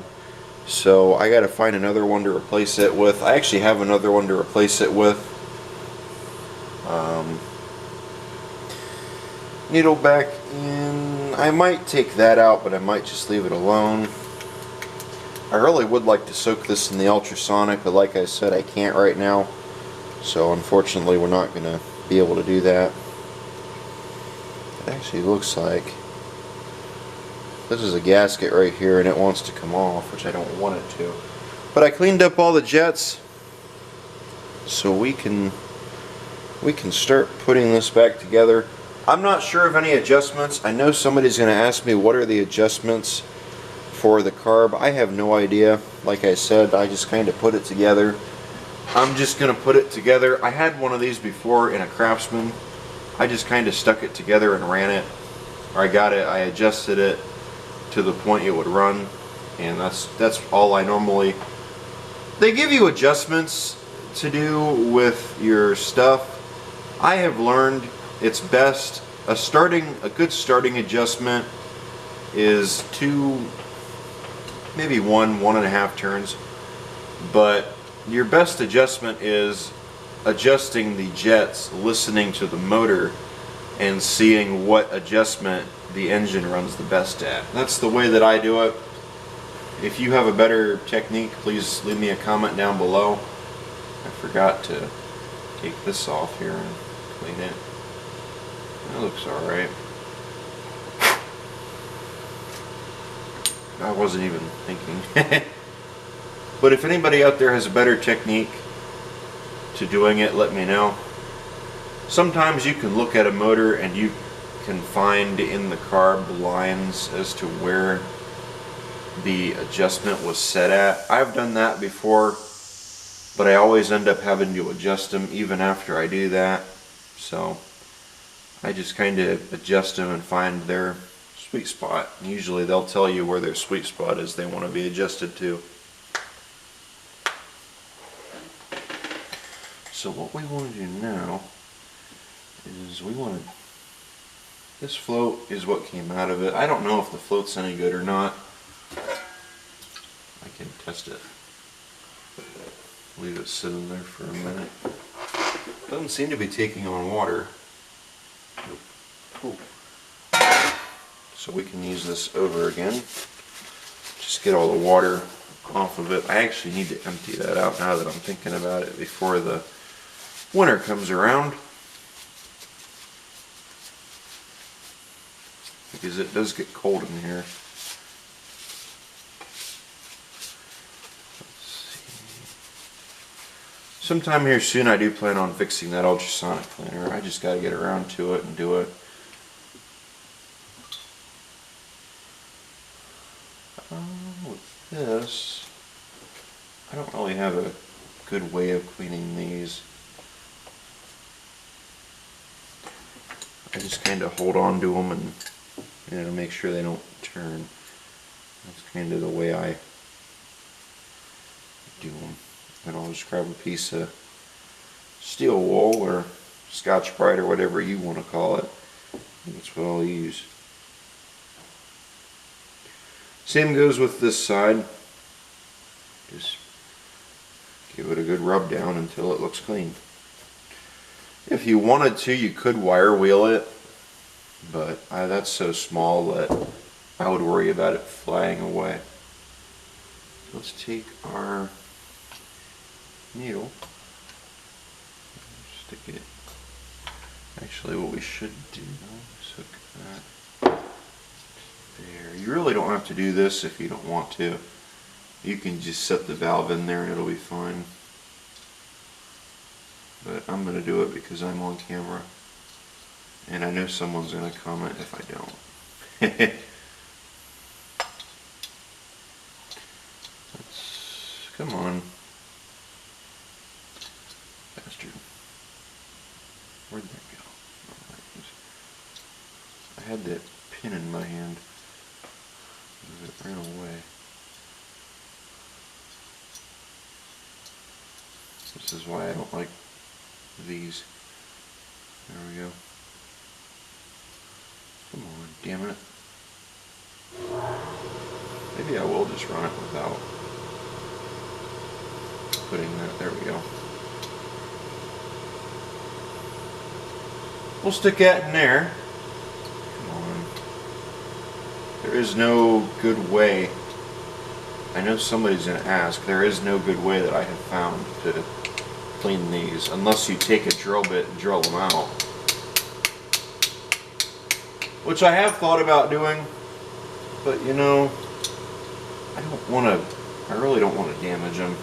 A: so I gotta find another one to replace it with. I actually have another one to replace it with. Needle back in. I might take that out, but I might just leave it alone. I really would like to soak this in the ultrasonic, but like I said, I can't right now. So unfortunately, we're not going to be able to do that. It actually looks like this is a gasket right here, and it wants to come off, which I don't want it to. But I cleaned up all the jets, so we can start putting this back together. I'm not sure of any adjustments. I know somebody's going to ask me what are the adjustments for the carb. I have no idea. Like I said, I just kind of put it together. I'm just going to put it together. I had one of these before in a Craftsman. I just kind of stuck it together and ran it. Or I adjusted it to the point it would run, and that's all I normally. They give you adjustments to do with your stuff. I have learned it's best a good starting adjustment is 2, maybe 1.5 turns, but your best adjustment is adjusting the jets, listening to the motor and seeing what adjustment the engine runs the best at. That's the way that I do it. If you have a better technique, please leave me a comment down below. I forgot to take this off here and clean it. That looks alright. I wasn't even thinking. But if anybody out there has a better technique to doing it, let me know. Sometimes you can look at a motor and you can find in the carb lines as to where the adjustment was set at. I've done that before, but I always end up having to adjust them even after I do that. So I just kind of adjust them and find their sweet spot. Usually they'll tell you where their sweet spot is they want to be adjusted to. So what we want to do now is this float is what came out of it. I don't know if the float's any good or not. I can test it. Leave it sitting there for a minute. Doesn't seem to be taking on water. Cool. So we can use this over again. Just get all the water off of it. I actually need to empty that out now that I'm thinking about it before the winter comes around, because it does get cold in here. Let's see. Sometime here soon I do plan on fixing that ultrasonic cleaner. I just got to get around to it and do it. With this, I don't really have a good way of cleaning these. I just kind of hold on to them and make sure they don't turn. That's kind of the way I do them. And I'll just grab a piece of steel wool or Scotch-Brite or whatever you want to call it. That's what I'll use. Same goes with this side. Just give it a good rub down until it looks clean. If you wanted to, you could wire wheel it, but that's so small that I would worry about it flying away. Let's take our needle, stick it. Actually, what we should do is hook that there. You really don't have to do this if you don't want to. You can just set the valve in there and it'll be fine. But I'm going to do it because I'm on camera. And I know someone's going to comment if I don't. Come on. Bastard. Where'd that go? I had that pin in my hand. It ran away. This is why I don't like these. There we go. Come on, damn it. Maybe I will just run it without putting that. There we go. We'll stick that in there. Come on. There is no good way. I know somebody's going to ask. There is no good way that I have found to clean these unless you take a drill bit and drill them out. Which I have thought about doing, but you know, I really don't want to damage them.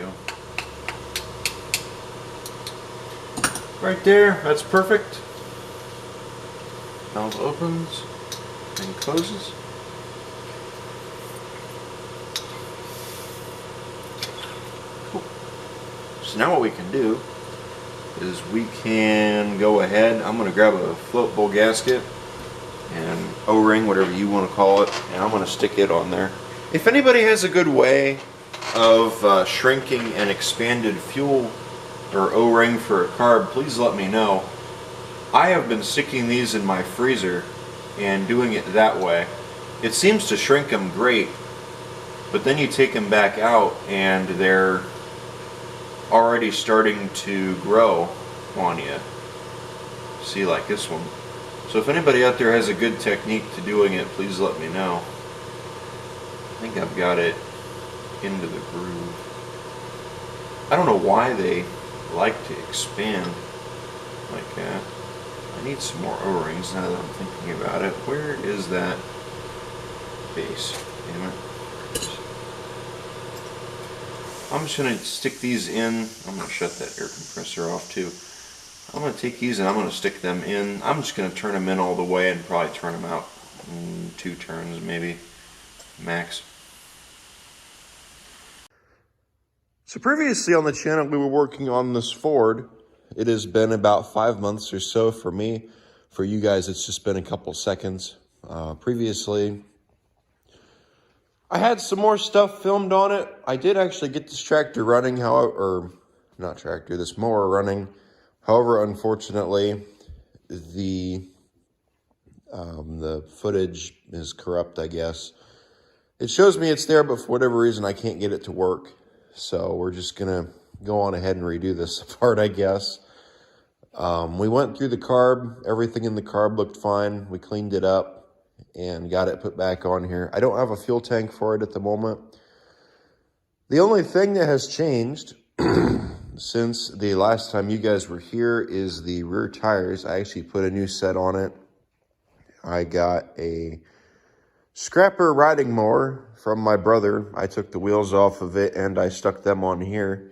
A: go. Right there, that's perfect. Valve opens and closes. Cool. So now what we can do is we can go ahead. I'm going to grab a float bowl gasket and O-ring, whatever you want to call it, and I'm going to stick it on there. If anybody has a good way of shrinking an expanded fuel or O-ring for a carb, please let me know. I have been sticking these in my freezer and doing it that way. It seems to shrink them great, but then you take them back out and they're already starting to grow on you. See, like this one. So if anybody out there has a good technique to doing it, please let me know. I think I've got it into the groove. I don't know why they like to expand like that. I need some more O-rings now that I'm thinking about it. Where is that base? Damn it. I'm just going to stick these in. I'm going to shut that air compressor off too. I'm going to take these and I'm going to stick them in. I'm just going to turn them in all the way and probably turn them out 2 turns maybe max. So previously on the channel we were working on this Ford. It has been about 5 months or so for me. For you guys it's just been a couple seconds. Previously I had some more stuff filmed on it. I did actually get this tractor running, however, or not tractor, this mower running. However, unfortunately, the footage is corrupt, I guess. It shows me it's there, but for whatever reason, I can't get it to work. So we're just gonna go on ahead and redo this part, I guess. We went through the carb. Everything in the carb looked fine. We cleaned it up and got it put back on here. I don't have a fuel tank for it at the moment. The only thing that has changed since the last time you guys were here is the rear tires. I actually put a new set on it. I got a scrapper riding mower from my brother. I took the wheels off of it and I stuck them on here.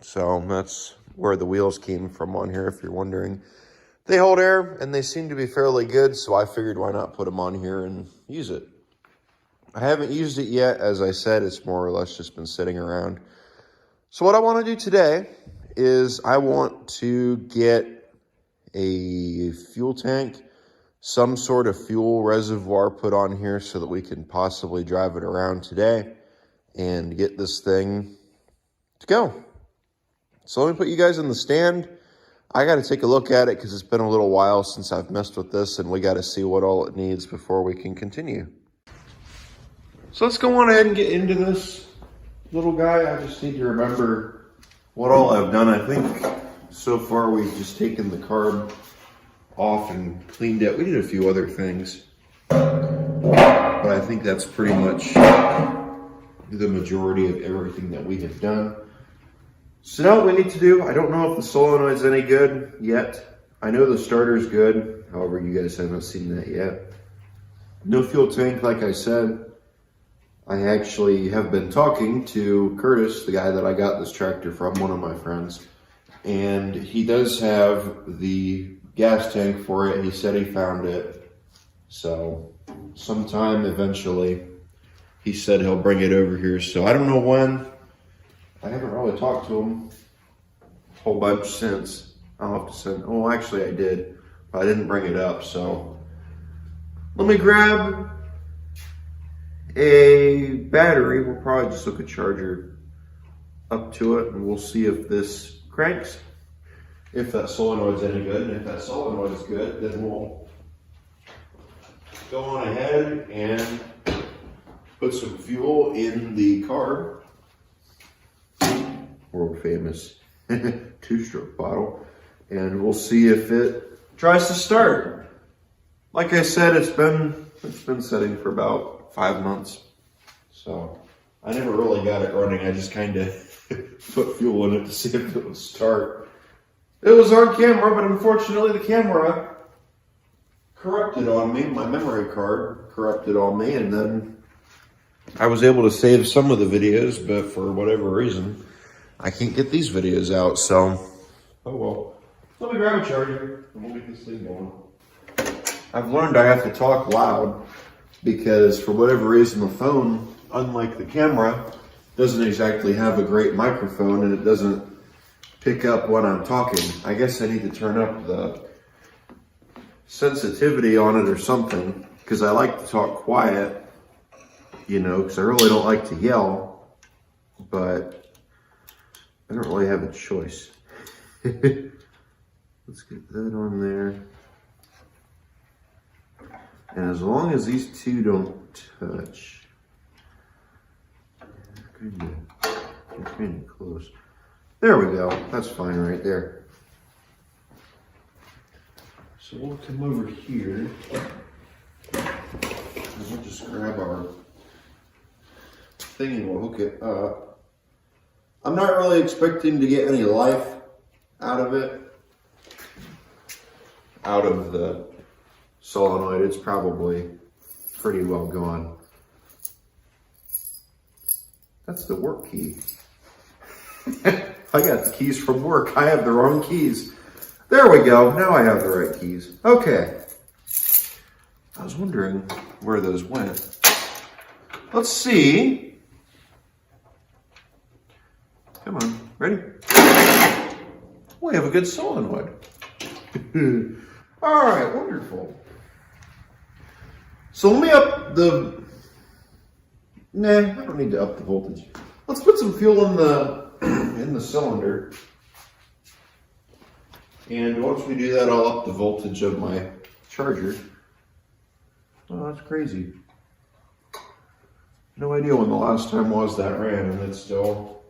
A: So that's where the wheels came from on here, if you're wondering. They hold air and they seem to be fairly good, so I figured why not put them on here and use it. I haven't used it yet. As I said, it's more or less just been sitting around. So what I want to do today is I want to get a fuel tank, some sort of fuel reservoir put on here so that we can possibly drive it around today and get this thing to go. So let me put you guys in the stand. I got to take a look at it because it's been a little while since I've messed with this, and we got to see what all it needs before we can continue. So let's go on ahead and get into this little guy. I just need to remember what all I've done. I think so far we've just taken the carb off and cleaned it. We did a few other things, but I think that's pretty much the majority of everything that we have done. So now what we need to do, I don't know if the solenoid's any good yet. I know the starter's good, however you guys haven't seen that yet. No fuel tank, like I said. I actually have been talking to Curtis, the guy that I got this tractor from, one of my friends. And he does have the gas tank for it. He said he found it. So sometime eventually, he said he'll bring it over here. So I don't know when. I haven't really talked to him a whole bunch since. I'll have to send, oh, actually I did, but I didn't bring it up. So let me grab a battery. We'll probably just hook a charger up to it and we'll see if this cranks, if that solenoid's any good. And if that solenoid is good, then we'll go on ahead and put some fuel in the carb. World famous 2-stroke bottle, and we'll see if it tries to start. Like I said, it's been sitting for about 5 months, so I never really got it running. I just kind of put fuel in it to see if it would start. It was on camera, but unfortunately the camera corrupted on me. My memory card corrupted on me, and then I was able to save some of the videos, but for whatever reason, I can't get these videos out, so, oh well. Let me grab a charger, and we'll get this thing going. I've learned I have to talk loud, because for whatever reason, the phone, unlike the camera, doesn't exactly have a great microphone, and it doesn't pick up when I'm talking. I guess I need to turn up the sensitivity on it or something, because I like to talk quiet, you know, because I really don't like to yell, but I don't really have a choice. Let's get that on there. And as long as these two don't touch, they're kind of close. There we go. That's fine right there. So we'll come over here and we'll just grab our thing and we'll hook it up. I'm not really expecting to get any life out of it, out of the solenoid. It's probably pretty well gone. That's the work key. I got the keys from work. I have the wrong keys. There we go. Now I have the right keys. Okay. I was wondering where those went. Let's see. Come on. Ready? We have a good solenoid. All right. Wonderful. So let me up the... Nah, I don't need to up the voltage. Let's put some fuel in the cylinder. And once we do that, I'll up the voltage of my charger. Oh, that's crazy. No idea when the last time was that ran, and it's still...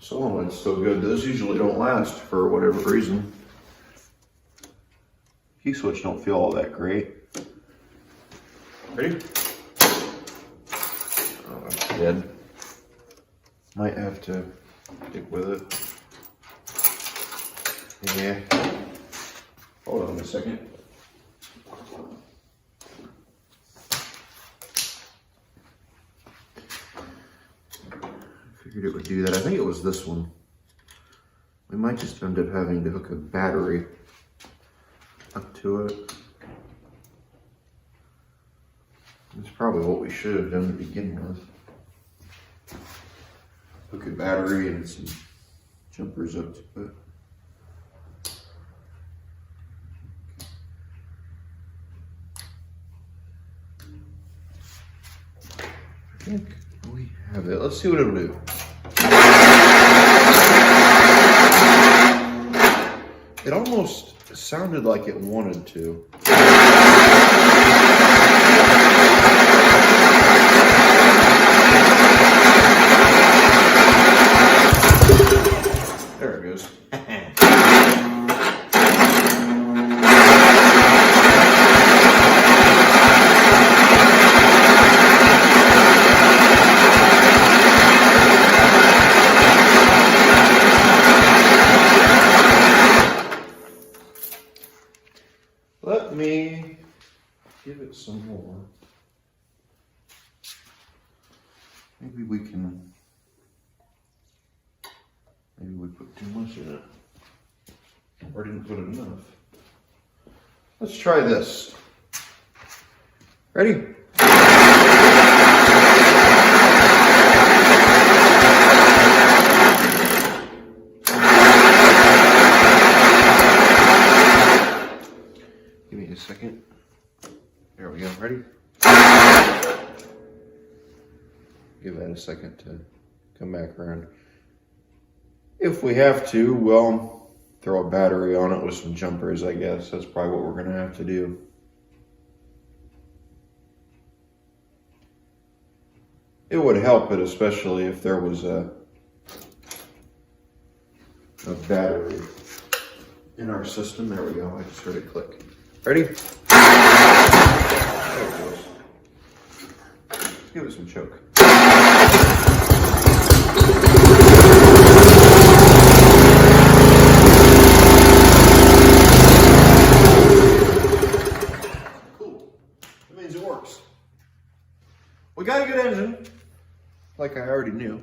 A: solenoid's still good. Those usually don't last for whatever reason. Key switch don't feel all that great. Ready? Oh, that's dead. Might have to stick with it. Yeah. Hold on a second. I figured it would do that. I think it was this one. We might just end up having to hook a battery up to it. That's probably what we should have done to begin with. Hook a battery and some jumpers up to it. I think we have it. Let's see what it'll do. It almost sounded like it wanted to. There it goes. Let me give it some more. Maybe we put too much in it. Or didn't put enough. Let's try this. Ready? Give me a second. There we go. Ready? Give that a second to come back around. If we have to, we'll throw a battery on it with some jumpers, I guess. That's probably what we're going to have to do. It would help it, especially if there was a battery in our system. There we go. I just heard it click. Ready? There it goes. Let's give it some choke. Cool. That means it works. like I already knew.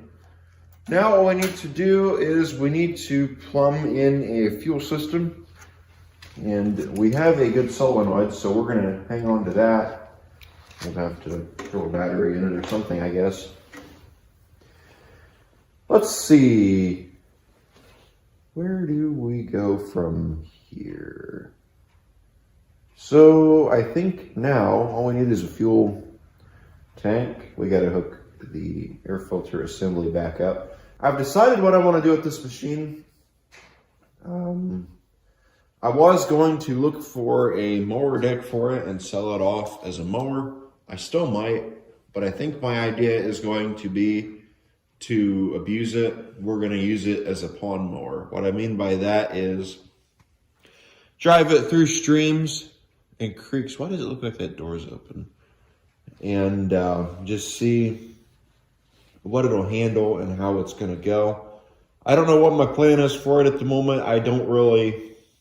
A: Now all we need to do is we need to plumb in a fuel system. And we have a good solenoid, so we're gonna hang on to that. We'll have to throw a battery in it or something, I guess. Let's see. Where do we go from here? So I think now all we need is a fuel tank. We gotta hook the air filter assembly back up. I've decided what I want to do with this machine. I was going to look for a mower deck for it and sell it off as a mower. I still might, but I think my idea is going to be to abuse it. We're going to use it as a pond mower. What I mean by that is drive it through streams and creeks. Why does it look like that door's open? And just see what it'll handle and how it's going to go. I don't know what my plan is for it at the moment.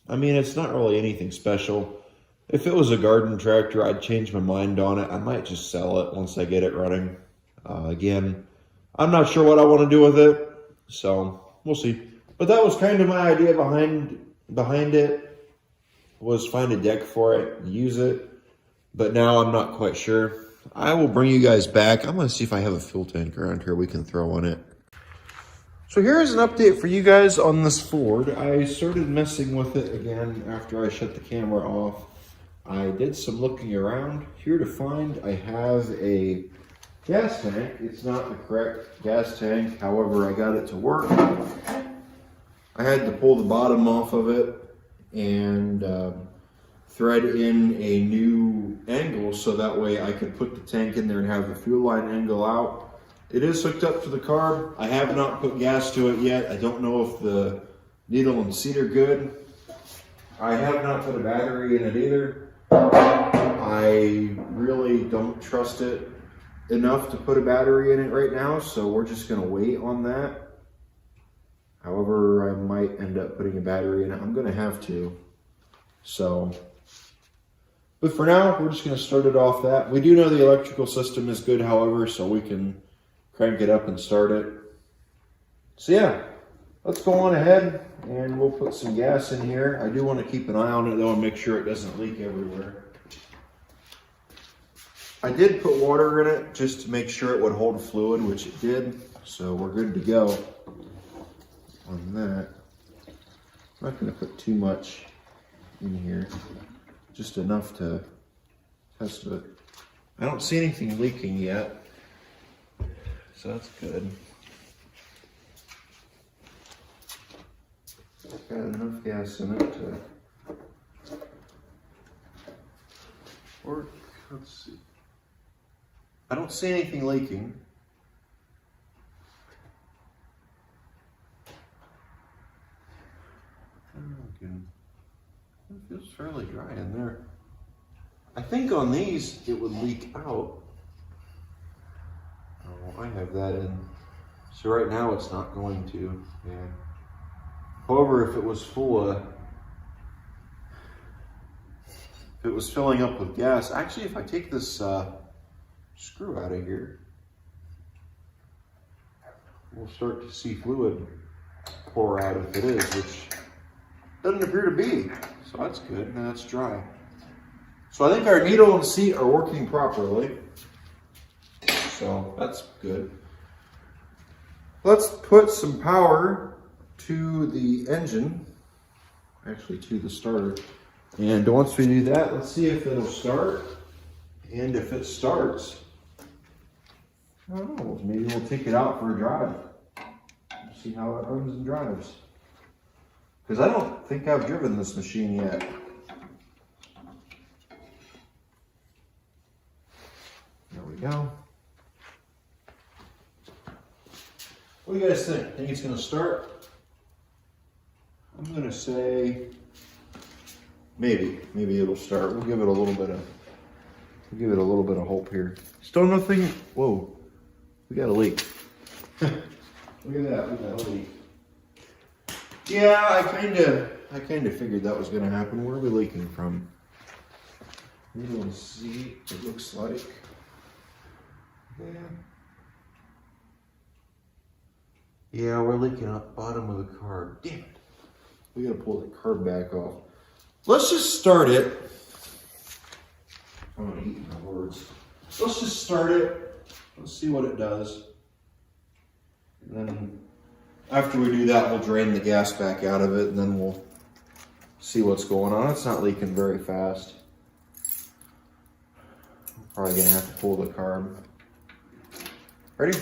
A: It's not really anything special. If it was a garden tractor, I'd change my mind on it. I might just sell it once I get it running. Again, I'm not sure what I want to do with it, so we'll see. But that was kind of my idea behind it, was find a deck for it and use it. But now I'm not quite sure. I will bring you guys back. I'm going to see if I have a fuel tank around here we can throw on it. So here's an update for you guys on this Ford. I started messing with it again after I shut the camera off. I did some looking around. Here to find, I have a gas tank. It's not the correct gas tank, however, I got it to work. I had to pull the bottom off of it and thread in a new angle so that way I could put the tank in there and have the fuel line angle out. It is hooked up to the carb. I have not put gas to it yet. I don't know if the needle and seat are good. I have not put a battery in it either. I really don't trust it enough to put a battery in it right now, so we're just gonna wait on that. However, I might end up putting a battery in it. I'm gonna have to. But for now, we're just gonna start it off that. We do know the electrical system is good, however, so we can crank it up and start it. So yeah, let's go on ahead and we'll put some gas in here. I do want to keep an eye on it though and make sure it doesn't leak everywhere. I did put water in it just to make sure it would hold fluid, which it did. So we're good to go on that. I'm not going to put too much in here, just enough to test it. I don't see anything leaking yet. So that's good. Got enough gas in it to work. Let's see. I don't see anything leaking. It feels fairly dry in there. I think on these it would leak out. Oh, I have that in. So right now it's not going to. Yeah. However, if it was full of, if it was filling up with gas, actually if I take this screw out of here, we'll start to see fluid pour out if it is, which doesn't appear to be. So that's good. Now it's dry. So I think our needle and seat are working properly. So that's good. Let's put some power to the engine, actually to the starter. And once we do that, let's see if it'll start. And if it starts, I don't know, maybe we'll take it out for a drive. See how it runs and drives. Because I don't think I've driven this machine yet. There we go. What do you guys think? Think it's going to start? I'm going to say maybe it'll start. We'll give it a little bit of hope here. Still nothing. Whoa, we got a leak. Look at that, we got a leak. Yeah, I kind of figured that was going to happen. Where are we leaking from? Needle and seat, it looks like. Yeah. Yeah, we're leaking up bottom of the carb. Damn it. We gotta pull the carb back off. Let's just start it. I'm gonna eat my words. Let's just start it. Let's see what it does. And then after we do that, we'll drain the gas back out of it, and then we'll see what's going on. It's not leaking very fast. I'm probably gonna have to pull the carb. Ready?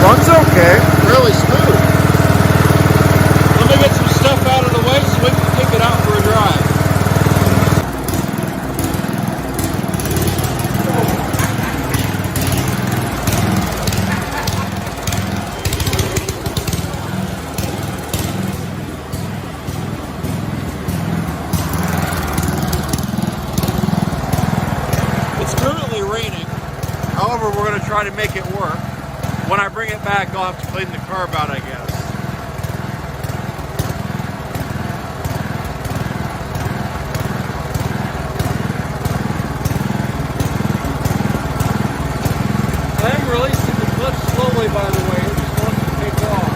A: Runs okay.
B: Really smooth. Let me get some stuff out of the way so we can take it out for a drive. It's currently raining. However, we're going to try to make it work. When I bring it back, I'll have to clean the carb out, I guess. I am releasing the clutch slowly, by the way. It just wants to take off.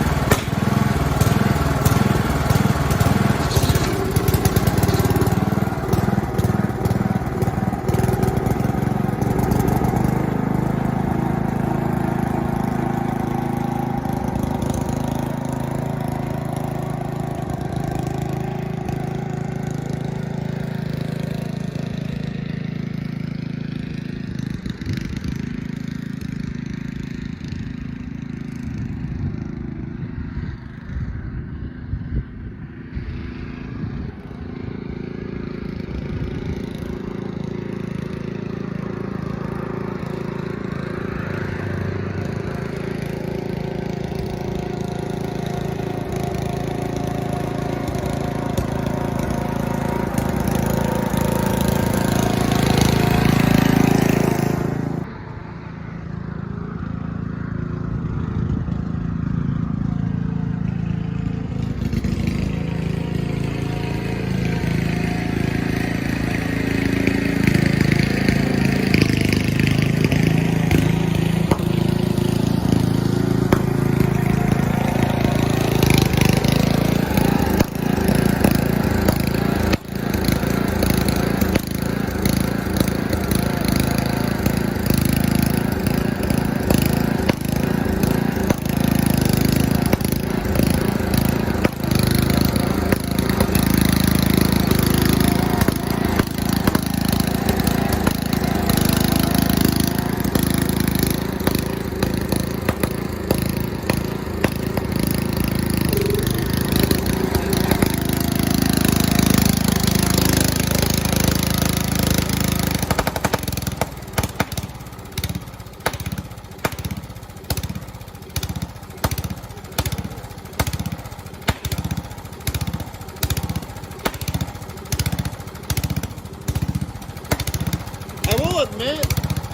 B: Admit,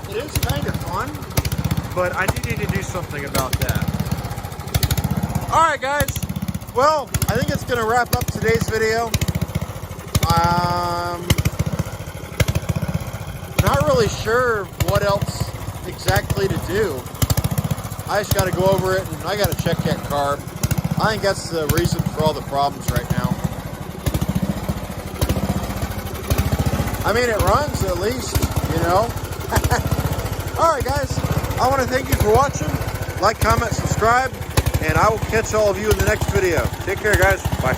B: it is kind of fun, but I do need to do something about that. Alright guys, well, I think it's going to wrap up today's video. Not really sure what else exactly to do. I just got to go over it and I got to check that carb. I think that's the reason for all the problems right now. I mean, it runs at least. You know? Alright guys, I want to thank you for watching. Like, comment, subscribe, and I will catch all of you in the next video. Take care guys. Bye.